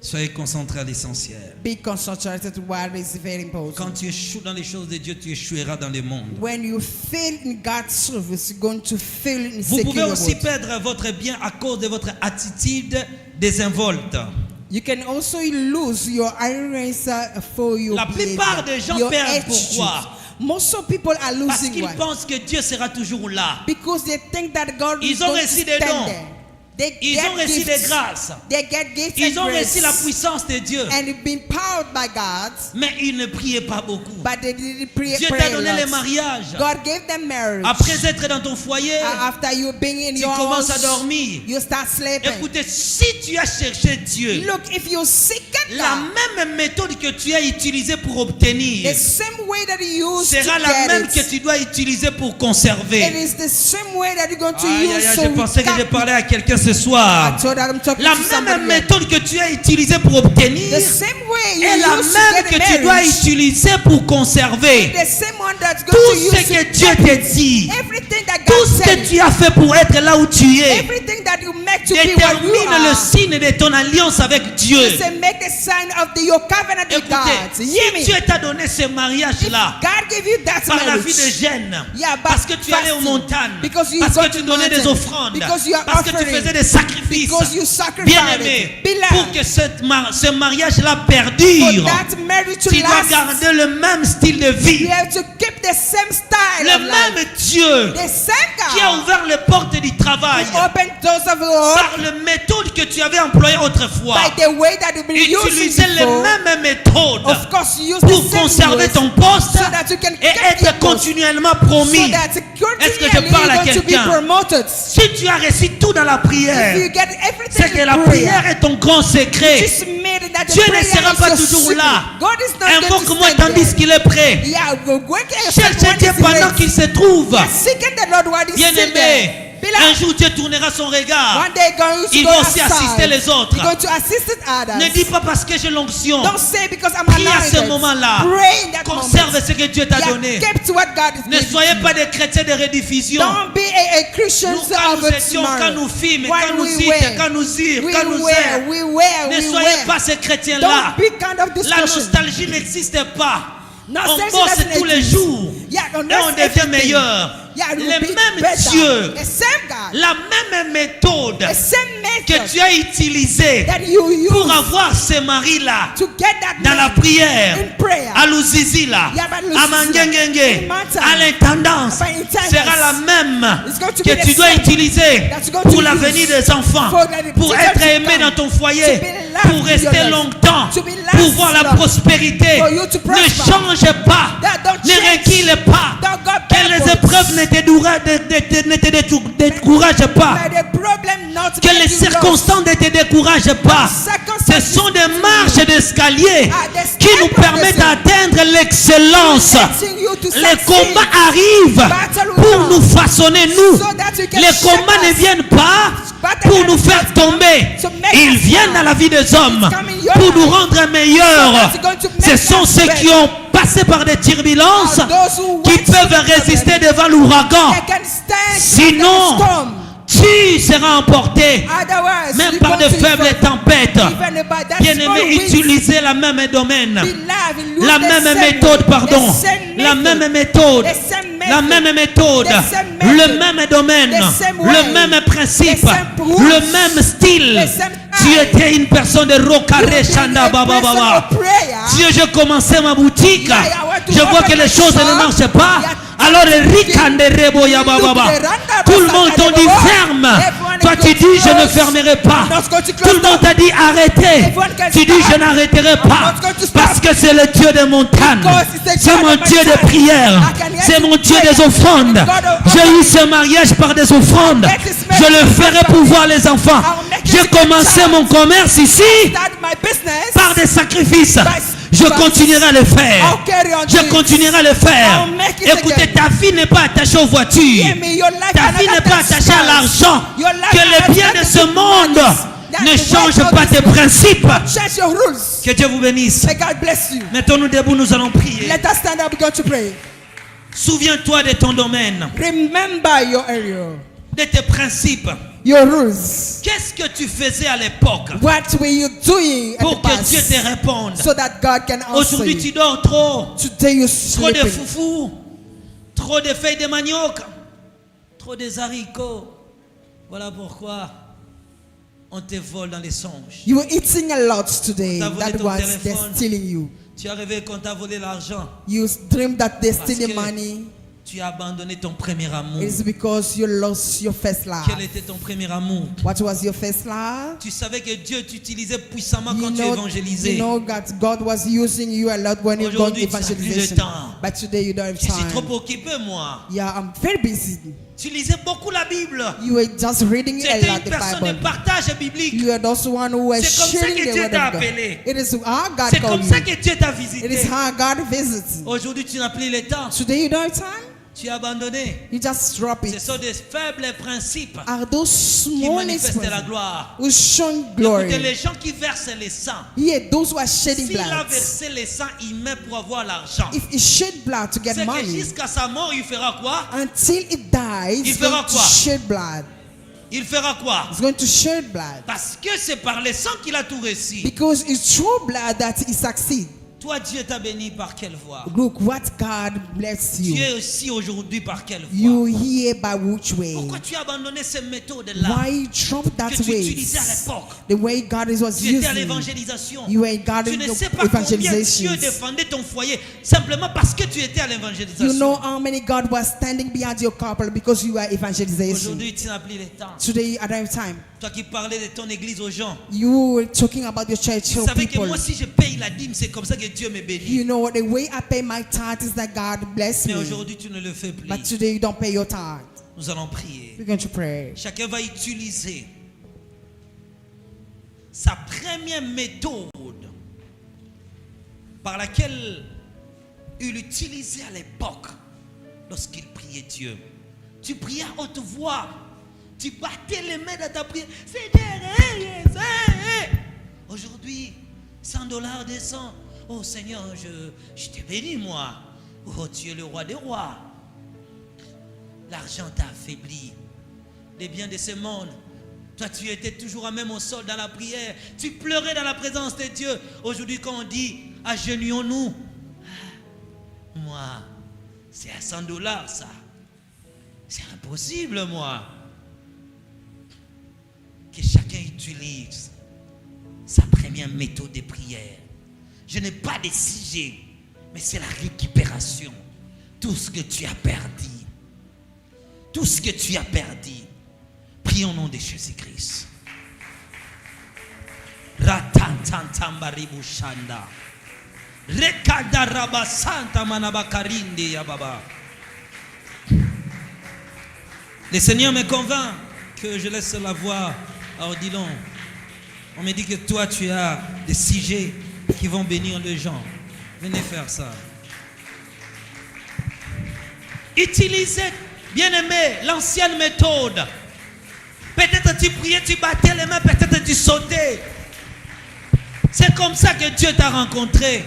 Soyez concentrés à l'essentiel. Be concentrated what is very important. Quand tu échoues dans les choses de Dieu, tu échoueras dans le monde. When you fail in God's service, you're going to fail in Vous pouvez secular aussi world. perdre votre bien à cause de votre attitude désinvolte. You can also lose your irons for your La plupart behavior, des gens your perdent attitude. pourquoi? Most of people are Parce losing qu'ils why? pensent que Dieu sera toujours là. Because they think that God Ils is ont going reçu to des stand dons. there. They Ils get ont reçu gifts. des grâces. They get gifts Ils and ont grace. reçu la puissance de Dieu. And they've been powered by God, Mais ils ne priaient pas beaucoup. but they didn't pray. Dieu pray t'a a donné lot. les mariages. God gave them marriage. Après être dans ton foyer, After you being in tu your commences à house, dormir. you start sleeping. Écoutez, si tu as cherché Dieu, Look, if you seek la God, même méthode que tu as utilisée pour obtenir the same way that you use sera to la get même it, que tu dois utiliser pour it conserver. is the same way that you're going to Aïe, use. aïe, aïe, So je pensais que we je got- parlais à quelqu'un ce I soir. told that I'm talking La to somebody même else. méthode que tu as utilisée pour obtenir The same way you est la use to même get que tu dois marriage, utiliser pour conserver. the same one that's going Tout to ce use que to Dieu get te dit, everything that tout God ce said, que tu as fait pour être là où tu es, everything that you make to be what you détermine le are. signe de ton alliance avec Dieu. He said, make the sign of your covenant with God. Écoutez, Hear me. si Dieu t'a donné ce mariage-là, God gave you that par la vie de marriage. gêne, Yeah, but parce que tu allais aux fasting, montagnes, because you parce go que to tu donnais des mountain, offrandes, because you are parce que tu offering, faisais des sacrifices, because you sacrificed bien aimé, it. Beloved, pour que ce mariage-là for perdure, that marriage to tu dois last, garder le même style de vie. you have to keep the same style Le of life. même Dieu The same qui a God ouvert les portes du travail who opened doors of your par la méthode que tu avais employée autrefois. by the way that you've been using Utiliser les before. mêmes méthodes Of course, you use pour the same conserver ways ton poste so that you can et get your être post. continuellement So promis. that Est-ce que je continually parle à you're going to be quelqu'un? promoted. Si tu as réussi tout dans la If prière, you get everything c'est que in la prayer, prière est ton grand secret. just made it that the Dieu ne prayer sera is pas your toujours secret. là. God is not going to Invoque-moi stand tandis there. qu'il est prêt. Yeah, go get yourself Cherchez when Dieu he's pendant ready. qu'il se trouve. Yeah, seeking the Lord while he's still Bien-aimé, there. un jour Dieu tournera son regard. One day going to Il go va aussi outside. assister les autres. You're going to assist others. Ne dis pas parce que j'ai l'onction. Don't say because I'm Prie à ce anointed. moment-là. Pray in that Conserve moment. ce que Dieu t'a Yeah, donné. keep to what God is Ne giving soyez you. pas des chrétiens de rediffusion. Don't be a Christian Nous, quand of nous étions, tomorrow. quand nous filmes, When quand nous we citent, wear, quand nous zire, we quand nous wear, aime. we wear, Ne we soyez wear. pas ces chrétiens-là. Don't be kind of La discussion. nostalgie n'existe pas. On Nostalgie bosse doesn't tous les exist. jours. Yeah, Et on devient meilleur. Yeah, it will Le be même better. Dieu, The same God, la même méthode the same que method tu as utilisée that you use pour avoir ce mari-là to get that dans la man prière, in prayer. à Luzizi là, Yeah, but Luzizi, à Mangengenge, in Mata, à l'intendance, by intendance, sera la même it's going to que be the tu dois same utiliser that you're going to pour l'avenir use des enfants, for the pour future être to aimé come, dans ton foyer, to be loved pour in rester your life, longtemps, to be pour voir la last long, prospérité. for you to Ne prosper. change pas, That don't ne change. recule pas, Don't go que les backwards. épreuves ne te découragent pas. May the problem not Que make les you circonstances ne te découraged pas. Ce sont des marches d'escalier qui nous permettent d'atteindre l'excellence. letting you to Les succeed. combats arrivent pour nous façonner, nous. So that you can Les shape combats ne us. viennent pas pour nous faire tomber. Ils viennent dans la vie des hommes pour nous rendre meilleurs. Ce sont ceux qui ont passé par des turbulences qui peuvent résister devant l'ouragan. They can stand Sinon, against the storm. tu seras emporté Otherwise, même you par go de to faibles your- tempêtes. even by that small Bien-aimé, winds, utilisez la même domaine, be loved, you la use the même same méthode, way, pardon, the same la method, même méthode, the same la method, même méthode, the same method, le même domaine, the same le way, même principe, the same rules, le même style. the same Tu time. étais une personne de You Rokare be Shanda a Baba person Baba. of prayer. Dieu, j'ai commencé ma boutique. Yeah, I want to Je vois open que les my choses shop. ne marchent pas. Yeah. Alors, Rikande ya Baba Baba. Tout le monde t'ont dit ferme. Toi, tu dis je ne fermerai pas. Tout le monde t'a dit arrêtez. Tu dis je n'arrêterai pas. Parce que c'est le Dieu des montagnes. C'est mon Dieu de prière. C'est mon Dieu des offrandes. J'ai eu ce mariage par des offrandes. Je le ferai pour voir les enfants. J'ai commencé mon commerce ici Start my business. par des sacrifices. Je continuerai à le faire. I'll carry on Je doing it. continuerai à le faire. I'll make it Écoutez, again. ta vie n'est pas attachée aux voitures. Hear me, your life Ta cannot vie n'est pas attach attachée à stars. l'argent. Your life Que cannot les biens attach de to ce monde that ne the changent wealth of pas this tes world. principes. Change your rules. Que Dieu vous bénisse. May God bless you. Mettons-nous debout, nous allons prier. Let us stand up, we're going to pray. Souviens-toi de ton domaine, Remember your area, de tes principes. your rules. Qu'est-ce que tu faisais à l'époque What were you doing at pour the que Dieu past te réponde? so that God can answer Aujourd'hui, you? tu dors trop. Today you're Trop de sleeping. foufou, trop de feuilles de manioc, trop de haricots. Voilà pourquoi on te vole dans les songes. You were eating a lot today. On t'a volé That ton was they're téléphone. stealing you. Tu as rêvé qu'on t'a volé l'argent. You dreamed that they're Parce stealing que money. tu as abandonné ton premier amour. It is because you lost your first love. Quel était ton premier amour? What was your first love? Tu savais que Dieu t'utilisait puissamment quand tu You évangélisais. know that God was using you a lot when you're going Aujourd'hui, tu n'as plus de evangelization. temps. But today you don't have Je suis trop time. occupé, moi. Yeah, I'm very busy. Tu lisais beaucoup la Bible. You were just reading a C'était lot une the personne de Bible. partage biblique. You are also one who was C'est comme ça sharing que the Dieu word t'a of God. appelé. It is how God C'est called comme ça you. que Dieu t'a It is visité. how God visits. Aujourd'hui, tu n'as plus le temps. Today you don't have time. Tu as abandonné. You just drop Ce it. sont des faibles principes Are those qui small manifestent la expressions gloire. who show Écoutez, glory? les gens qui versent le sang, Yeah, those who are shedding s'il a blood. versé le sang, il met pour avoir l'argent. If he shed blood to get C'est que money, jusqu'à sa mort, il fera quoi? until it dies, Il he's fera going to quoi? shed blood. Il fera quoi? He's going to shed blood. Parce que c'est par le sang qu'il a tout réussi. Because it's through blood that he succeeds. Toi, Dieu t'a béni par quelle voie? Look what God bless Tu you. es aussi aujourd'hui par quelle voie? You here by which way? Pourquoi tu as abandonné ces méthodes-là Why you drop that que tu way? utilisais à l'époque? The way God was Tu étais à using. l'évangélisation. You ain't God Tu in ne the sais pas combien Dieu evangelization. défendait ton foyer simplement parce que tu étais à l'évangélisation. You know how many God was standing behind your couple because you are evangelization. Aujourd'hui, tu n'as plus le temps. Today, at that time, Toi qui parlais de ton église aux gens. you were talking about your church Vous to savez que people. moi, si je paye la dîme, c'est comme ça que Dieu me bénit. You know the way I pay my tithe is that God bless Mais me. aujourd'hui, tu ne le fais plus. But today you don't pay your tithe. Nous allons prier. We're going to pray. Chacun va utiliser sa première méthode par laquelle il utilisait à l'époque lorsqu'il priait Dieu. Tu priais à haute voix. Tu battais les mains dans ta prière. Aujourd'hui, $100 descend. Oh Seigneur, je t'ai béni moi. Oh, tu es le roi des rois. L'argent t'a affaibli. Les biens de ce monde. Toi, tu étais toujours même au sol dans la prière. Tu pleurais dans la présence de Dieu. Aujourd'hui, quand on dit, agenouillons-nous. Moi, c'est à $100 ça. C'est impossible, moi. Que chacun utilise sa première méthode de prière. Je n'ai pas de sujet, mais c'est la récupération. Tout ce que tu as perdu. Tout ce que tu as perdu. Prions au nom de Jésus-Christ. Ratantantambaribouchanda. Rekadaraba Santa Manabakarinde Yababa. Le Seigneur me convainc que je laisse la voix à Odilon. On me dit que toi tu as des sujets qui vont bénir les gens. Venez faire ça. Utilisez, bien aimé, l'ancienne méthode. Peut-être tu priais, tu battais les mains, peut-être tu sautais. C'est comme ça que Dieu t'a rencontré.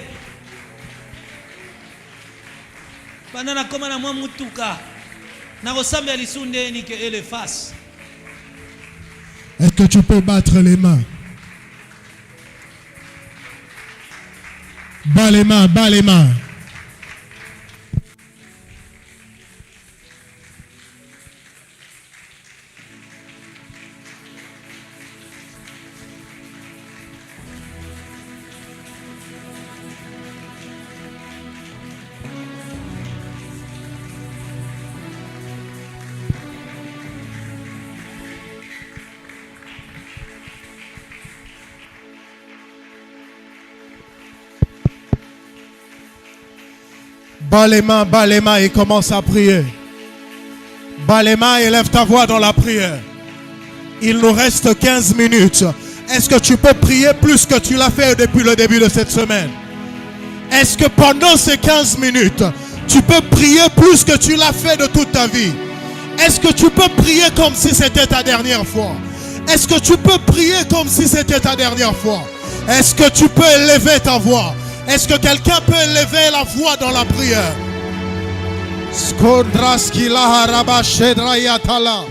Pendant la commande à moi mutuka, na ressemble à l'issunde ni que elle fasse. Est-ce que tu peux battre les mains? Bas les mains, bas les mains. Bas les mains et commence à prier. Bas les mains et lève ta voix dans la prière. Il nous reste 15 minutes. Est-ce que tu peux prier plus que tu l'as fait depuis le début de cette semaine? Est-ce que pendant ces 15 minutes, tu peux prier plus que tu l'as fait de toute ta vie? Est-ce que tu peux prier comme si c'était ta dernière fois? Est-ce que tu peux prier comme si c'était ta dernière fois? Est-ce que tu peux élever ta voix? Est-ce que quelqu'un peut élever la voix dans la prière? Skondraski la haraba shedrayatala.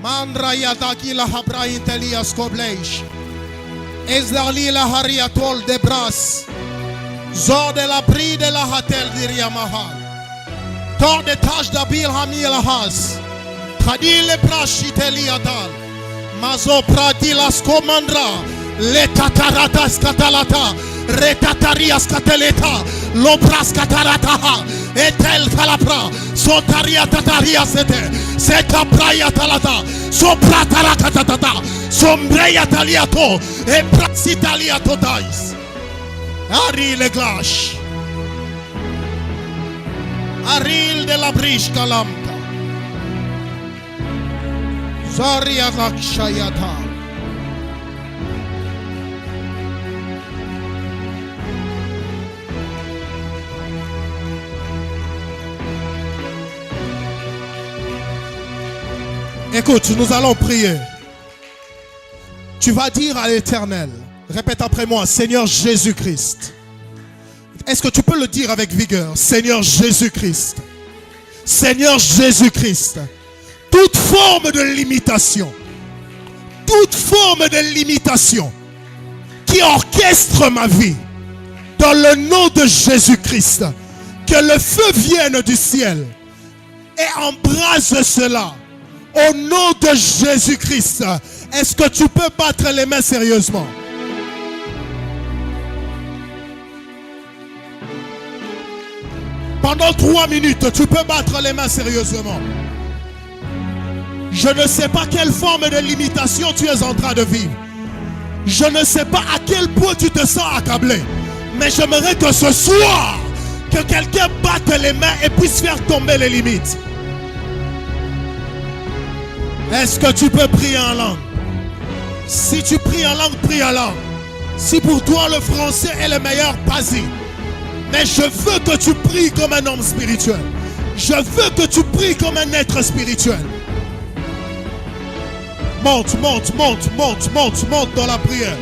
Mandrayataki la habraintelia skobleish. Ezdarli la hariatol de bras. Zor de la bri de la hatel diriamahal. Tor de tash d'abil hamil has. Kadil le prashiteliadal. Mazo pradilas komandra. Le tataratas katalata. Retatarias kateleta, lobras katarataha, etel kalapra, sotaria tataria sete, seta praya talata, sopratara katatata, sombreya taliato, e praxitalia totais. Ari le glash, Aril de la brishka lamta, Zaria lakshayata. Écoute, nous allons prier. Tu vas dire à l'Éternel, répète après moi, Seigneur Jésus-Christ. Est-ce que tu peux le dire avec vigueur? Seigneur Jésus-Christ. Seigneur Jésus-Christ. Toute forme de limitation qui orchestre ma vie, Dans le nom de Jésus-Christ, que le feu vienne du ciel et embrase cela. Au nom de Jésus-Christ, est-ce que tu peux battre les mains sérieusement? Pendant 3 minutes, tu peux battre les mains sérieusement. Je ne sais pas quelle forme de limitation tu es en train de vivre. Je ne sais pas à quel point tu te sens accablé. Mais j'aimerais que ce soir, que quelqu'un batte les mains et puisse faire tomber les limites. Est-ce que tu peux prier en langue? Si tu pries en langue, prie en langue. Si pour toi le français est le meilleur, vas-y. Mais je veux que tu pries comme un homme spirituel. Je veux que tu pries comme un être spirituel. Monte, monte, monte, monte, monte, monte dans la prière.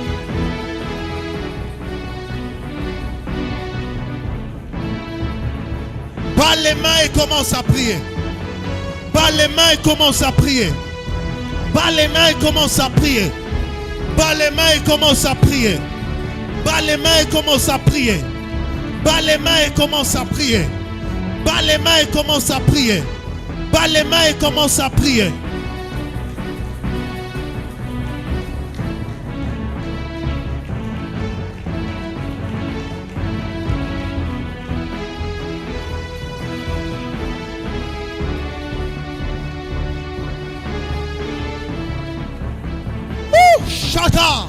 Bats les mains et commence à prier. Bats les mains et commence à prier. Bats les mains et commence à prier. Bats les mains et commence à prier. Bats les mains et commence à prier. Bats les mains et commence à prier. Bats les mains et commence à prier. Bats les mains et commence à prier. Chata.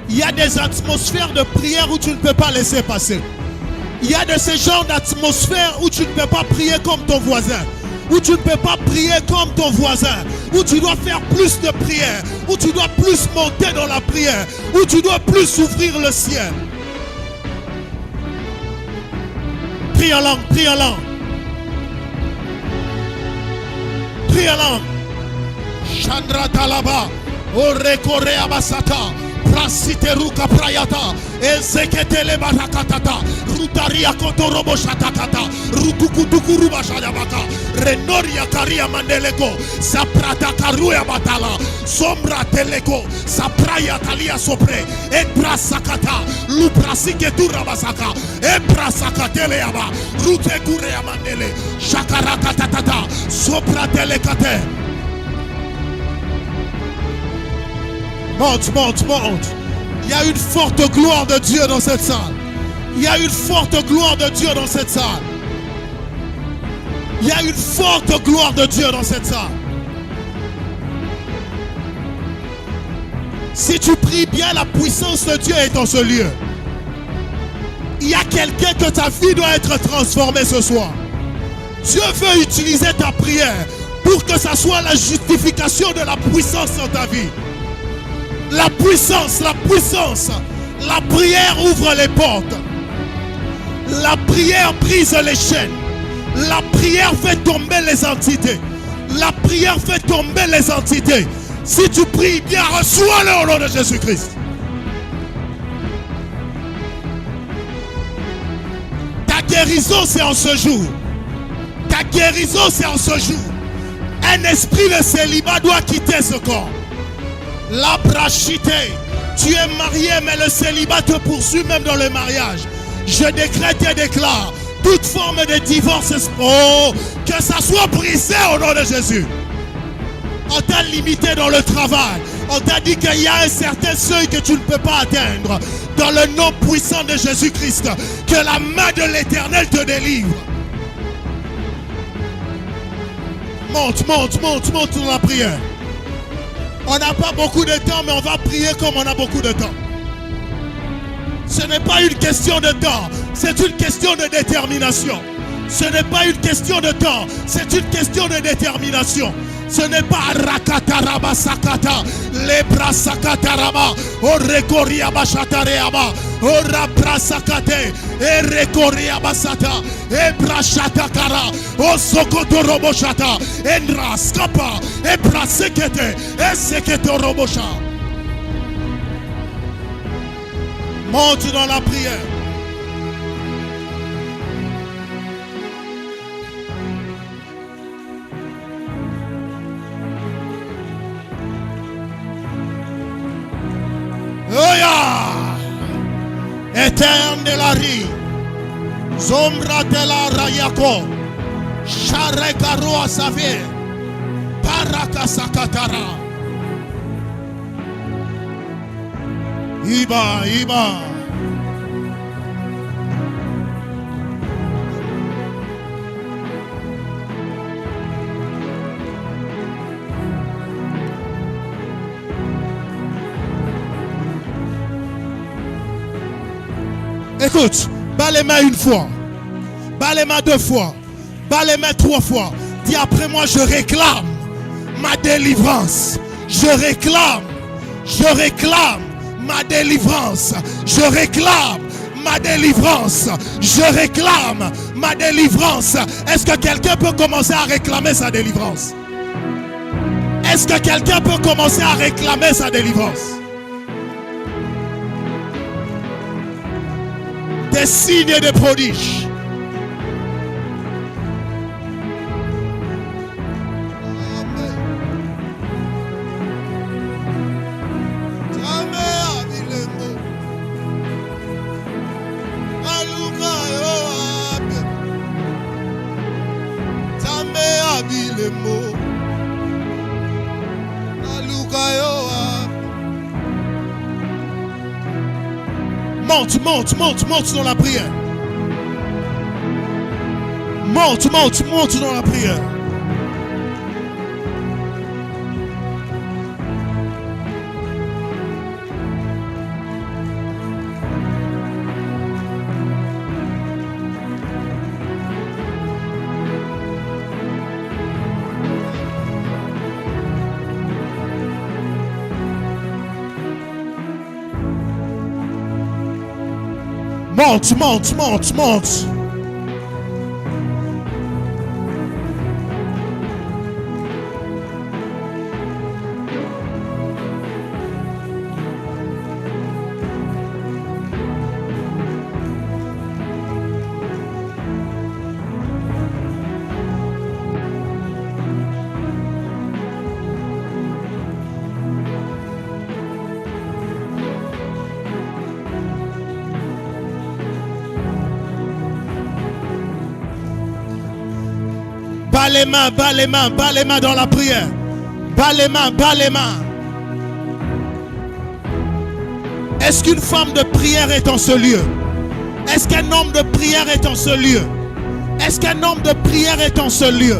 Il y a des atmosphères de prière où tu ne peux pas laisser passer. Il y a de ces genres d'atmosphères où tu ne peux pas prier comme ton voisin, où tu ne peux pas prier comme ton voisin, où tu dois faire plus de prière, où tu dois plus monter dans la prière, où tu dois plus ouvrir le ciel. Prie en langue, prie en langue. Prie en langue. Chandra Talaba, Orekore Abasata, Prasiteruka Prayata, Ezeketele Barakatata, Rutaria Kotorobo Shatakata, Rutukutukuruba Shadabaka, Renoria Karia Mandeleko, Saprata Karuya Batala, Sombra Teleko, Sapraya Talia Sopre, Ebrasakata, Luprasiketura Basaka, Ebrasakateleaba, Rutekurea Mandele, Shakarakatata, Sopra Telekate. Monte, monte, monte. Il y a une forte gloire de Dieu dans cette salle. Il y a une forte gloire de Dieu dans cette salle. Il y a une forte gloire de Dieu dans cette salle. Si tu pries bien, la puissance de Dieu est dans ce lieu. Il y a quelqu'un que ta vie doit être transformée ce soir. Dieu veut utiliser ta prière pour que ça soit la justification de la puissance dans ta vie. La puissance, la puissance. La prière ouvre les portes. La prière brise les chaînes. La prière fait tomber les entités. La prière fait tomber les entités. Si tu pries bien, reçois-le au nom de Jésus-Christ. Ta guérison, c'est en ce jour. Ta guérison, c'est en ce jour. Un esprit de célibat doit quitter ce corps. La brachité, tu es marié mais le célibat te poursuit même dans le mariage. Je décrète et déclare toute forme de divorce, que ça soit brisé au nom de Jésus. On t'a limité dans le travail. On t'a dit qu'il y a un certain seuil que tu ne peux pas atteindre. Dans le nom puissant de Jésus-Christ, que la main de l'Éternel te délivre. Monte, monte, monte, monte dans la prière. On n'a pas beaucoup de temps, mais on va prier comme on a beaucoup de temps. Ce n'est pas une question de temps, c'est une question de détermination. Ce n'est pas une question de temps, c'est une question de détermination. Ce n'est pas Rakataraba Sakata, Lebra Sakataraba, Orekoria Bashatareaba, Orabra Sakate, Erekoria Basata, Ebra Shatakara, Osokoto Roboshata, Endra Skapa, Ebra Sekete, Eseketo Robosha. Monte dans la prière. Éterne de la ri. Zombra de la rayako. Sharekaro asave. Parakasakatara. Iba, Iba. Écoute, bats les mains une fois, bats les mains deux fois, bats les mains trois fois. Dis après moi, je réclame ma délivrance. Je réclame ma délivrance. Je réclame ma délivrance. Je réclame ma délivrance. Est-ce que quelqu'un peut commencer à réclamer sa délivrance? Est-ce que quelqu'un peut commencer à réclamer sa délivrance? Des signes et des prodiges. Monte dans la prière. Monte dans la prière. Monte. Bas les mains dans la prière. Bas les mains. Est-ce qu'une femme de prière est en ce lieu? Est-ce qu'un homme de prière est en ce lieu? Est-ce qu'un homme de prière est en ce lieu?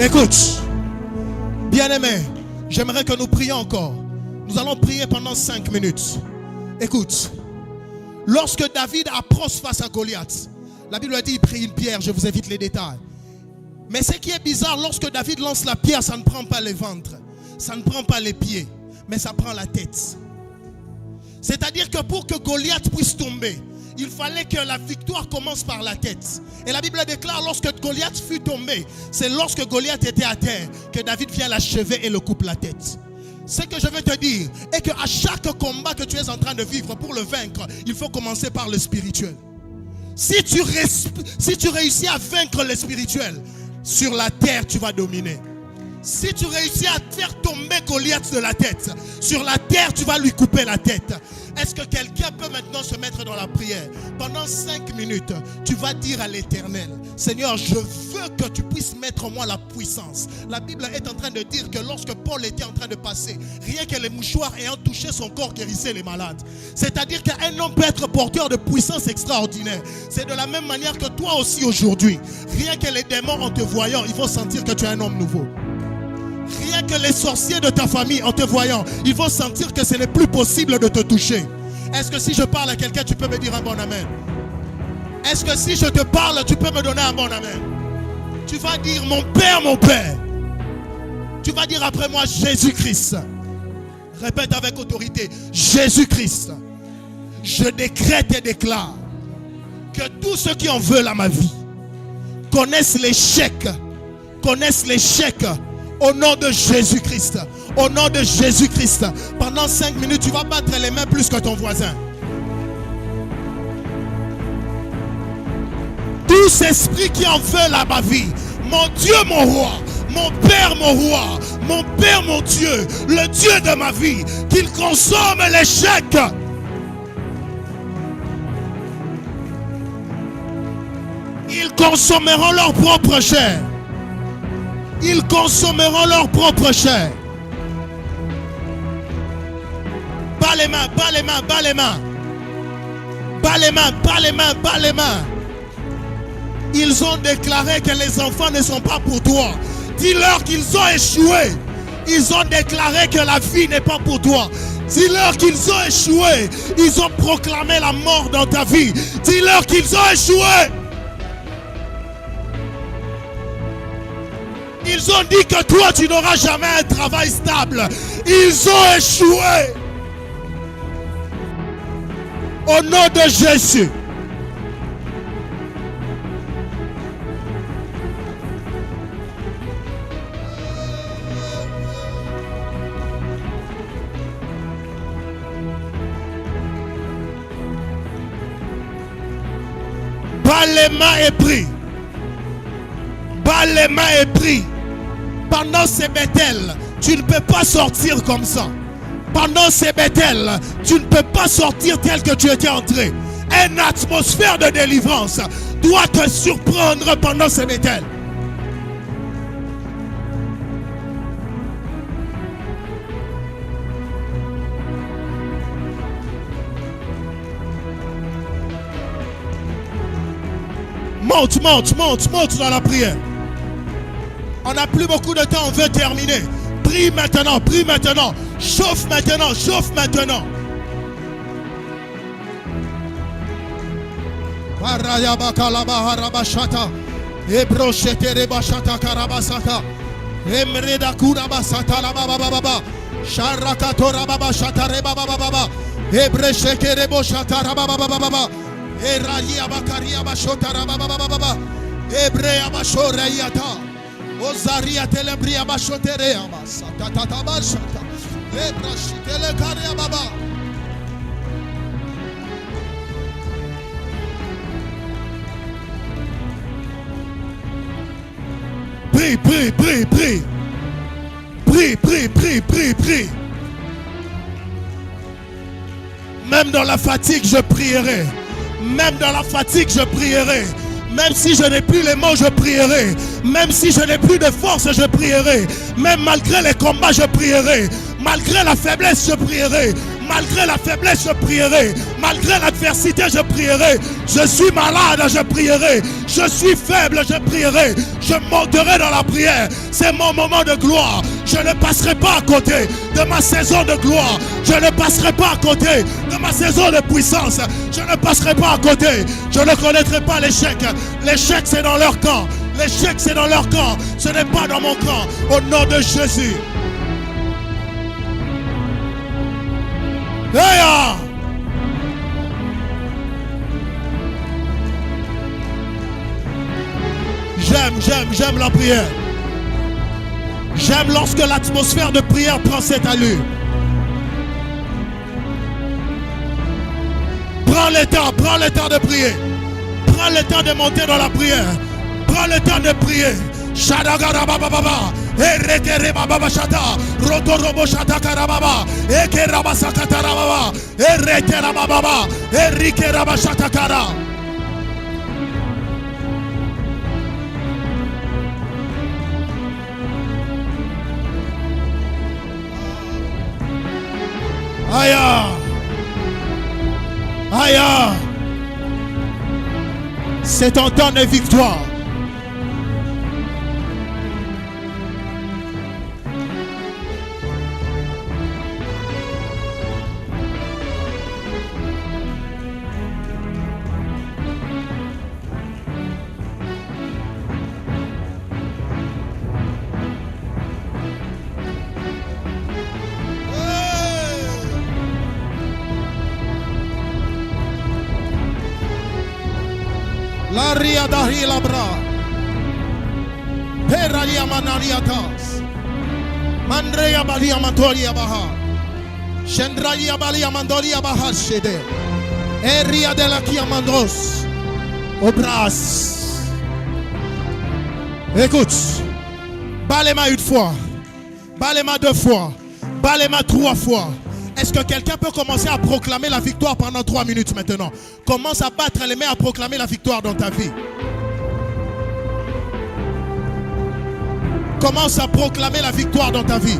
Écoute, bien-aimé, j'aimerais que nous prions encore. Nous allons prier pendant 5 minutes. Écoute, lorsque David approche face à Goliath, la Bible a dit il prit une pierre, je vous évite les détails. Mais ce qui est bizarre, lorsque David lance la pierre, ça ne prend pas les ventres, ça ne prend pas les pieds, mais ça prend la tête. C'est-à-dire que pour que Goliath puisse tomber, il fallait que la victoire commence par la tête. Et la Bible déclare, lorsque Goliath fut tombé, c'est lorsque Goliath était à terre que David vient l'achever et le coupe la tête. Ce que je veux te dire est qu'à chaque combat que tu es en train de vivre, pour le vaincre, il faut commencer par le spirituel. Si tu réussis à vaincre le spirituel, sur la terre tu vas dominer. Si tu réussis à faire tomber Goliath de la tête, sur la terre tu vas lui couper la tête. Est-ce que quelqu'un peut maintenant se mettre dans la prière? Pendant 5 minutes, tu vas dire à l'Éternel, Seigneur, je veux que tu puisses mettre en moi la puissance. La Bible est en train de dire que lorsque Paul était en train de passer, rien que les mouchoirs ayant touché son corps guérissaient les malades. C'est-à-dire qu'un homme peut être porteur de puissance extraordinaire. C'est de la même manière que toi aussi aujourd'hui. Rien que les démons en te voyant, ils vont sentir que tu es un homme nouveau. Rien bien que les sorciers de ta famille, en te voyant, ils vont sentir que ce n'est plus possible de te toucher. Est-ce que si je parle à quelqu'un, tu peux me dire un bon amen? Est-ce que si je te parle, tu peux me donner un bon amen? Tu vas dire mon Père, mon Père. Tu vas dire après moi Jésus-Christ. Répète avec autorité. Jésus-Christ. Je décrète et déclare que tous ceux qui en veulent à ma vie connaissent l'échec. Connaissent l'échec au nom de Jésus-Christ. Au nom de Jésus-Christ. Pendant 5 minutes, tu vas battre les mains plus que ton voisin. Tous esprits qui en veulent à ma vie, mon Dieu, mon roi, mon Père, mon roi, mon Père, mon Dieu, le Dieu de ma vie, qu'il consomme l'échec. Ils consommeront leur propre chair. Ils consommeront leur propre chair. Bas les mains, bas les mains, bas les mains. Bas les mains, bas les mains, bas les mains. Ils ont déclaré que les enfants ne sont pas pour toi. Dis-leur qu'ils ont échoué. Ils ont déclaré que la vie n'est pas pour toi. Dis-leur qu'ils ont échoué. Ils ont proclamé la mort dans ta vie. Dis-leur qu'ils ont échoué. Ils ont dit que toi, tu n'auras jamais un travail stable. Ils ont échoué. Au nom de Jésus. Bas les mains et prie. Bas les mains et prie. Pendant ces Bethel, tu ne peux pas sortir comme ça. Pendant ces Bethel, tu ne peux pas sortir tel que tu étais entré. Une atmosphère de délivrance doit te surprendre pendant ces Bethel. Monte, monte, monte, monte dans la prière. On n'a plus beaucoup de temps, on veut terminer. Prie maintenant, prie maintenant. Chauffe maintenant, chauffe maintenant. Ozaria telebria bashoterea basa tatata bashata lebra shitele karia baba. Prie, prie, prie, prie. Prie, prie, prie, prie, prie. Même dans la fatigue, je prierai. Même dans la fatigue, je prierai. Même si je n'ai plus les mots, je prierai. Même si je n'ai plus de force, je prierai. Même malgré les combats, je prierai. Malgré la faiblesse, je prierai. Malgré la faiblesse, je prierai. Malgré l'adversité, je prierai. Je suis malade, je prierai. Je suis faible, je prierai. Je monterai dans la prière. C'est mon moment de gloire. Je ne passerai pas à côté de ma saison de gloire. Je ne passerai pas à côté de ma saison de puissance. Je ne passerai pas à côté. Je ne connaîtrai pas l'échec. L'échec, c'est dans leur camp. L'échec, c'est dans leur camp. Ce n'est pas dans mon camp. Au nom de Jésus. Hey! J'aime la prière. J'aime lorsque l'atmosphère de prière prend cette allure. Prends le temps de prier. Prends le temps de monter dans la prière. Prends le temps de prier. Shadagara baba baba. Eretere baba shata. Rotorobo shata karababa. Ekeraba sakatara baba. Eretera baba. Erikera bashata kara. Aya. Aya. C'est ton temps de victoire. Maria Dahila Bra. Peralia Manariatas. Mandrea Balia Mantoria Baha. Shendralia Balia Mandoria Baha Shede. Eria de la Kiamandos. Obras. Écoute. Balez-moi une fois. Balez-moi 2 fois. Balez-moi 3 fois. Est-ce que quelqu'un peut commencer à proclamer la victoire pendant 3 minutes maintenant? Commence à battre les mains, à proclamer la victoire dans ta vie. Commence à proclamer la victoire dans ta vie.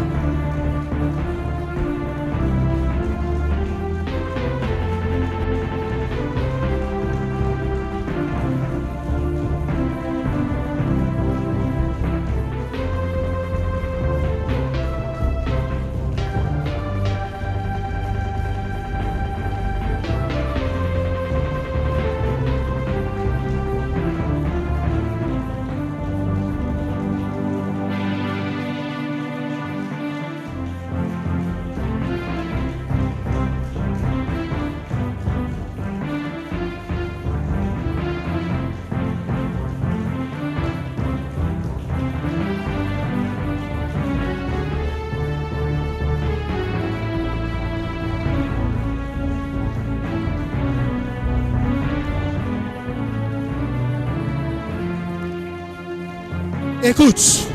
Écoute,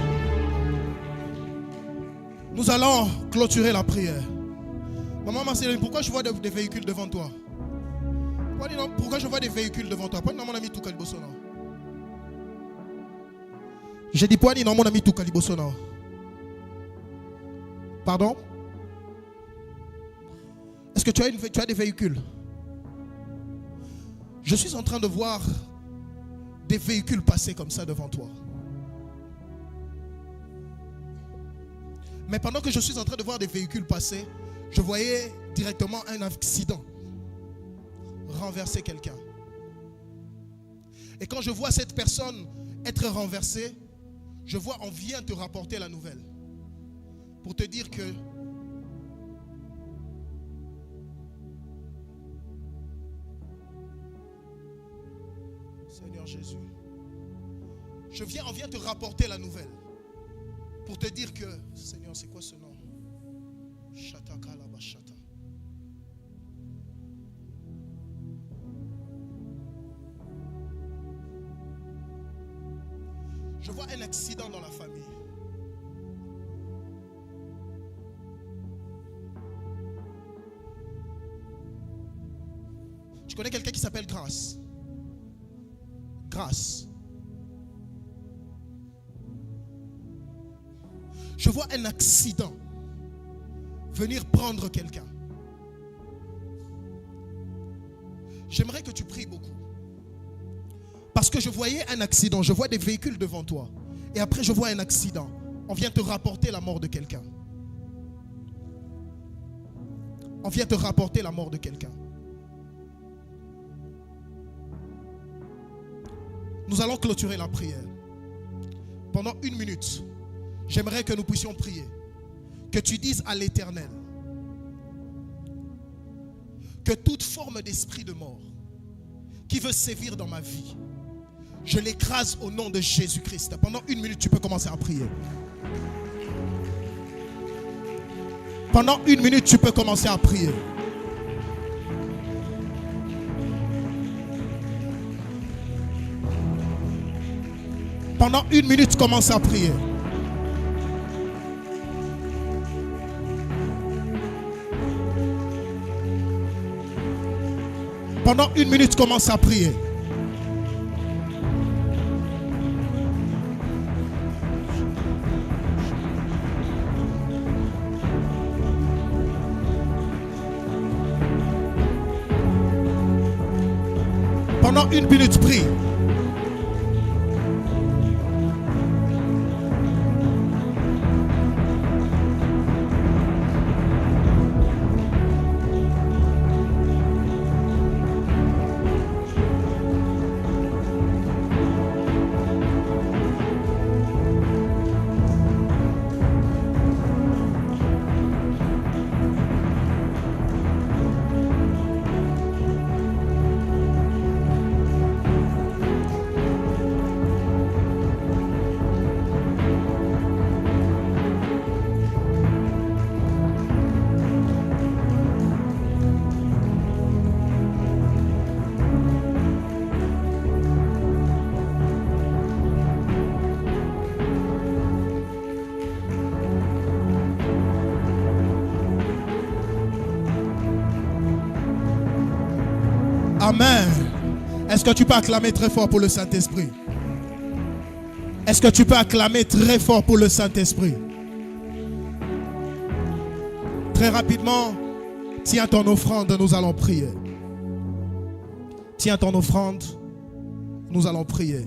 nous allons clôturer la prière. Maman Marceline, pourquoi je vois des véhicules devant toi? Pourquoi je vois des véhicules devant toi? Pourquoi mon ami tout calibosona? J'ai dit pourquoi non mon ami tout calibosona? Pardon? Est-ce que tu as des véhicules? Je suis en train de voir des véhicules passer comme ça devant toi. Mais pendant que je suis en train de voir des véhicules passer, je voyais directement un accident renverser quelqu'un. Et quand je vois cette personne être renversée, je vois on vient te rapporter la nouvelle pour te dire que Seigneur Jésus, on vient te rapporter la nouvelle pour te dire que Seigneur, c'est quoi ce nom? Shatakala Bashata. Je vois un accident dans la famille. Tu connais quelqu'un qui s'appelle Grâce? Grâce. Je vois un accident venir prendre quelqu'un. J'aimerais que tu pries beaucoup. Parce que je voyais un accident, je vois des véhicules devant toi. Et après je vois un accident. On vient te rapporter la mort de quelqu'un. On vient te rapporter la mort de quelqu'un. Nous allons clôturer la prière. Pendant 1 minute, j'aimerais que nous puissions prier. Que tu dises à l'Éternel que toute forme d'esprit de mort qui veut sévir dans ma vie, je l'écrase au nom de Jésus-Christ. Pendant 1 minute, tu peux commencer à prier. Pendant 1 minute, tu peux commencer à prier. Pendant 1 minute, commence à prier. Pendant 1 minute, commence à prier. Pendant 1 minute, prie. Amen. Est-ce que tu peux acclamer très fort pour le Saint-Esprit? Est-ce que tu peux acclamer très fort pour le Saint-Esprit? Très rapidement, tiens ton offrande, nous allons prier. Tiens ton offrande, nous allons prier.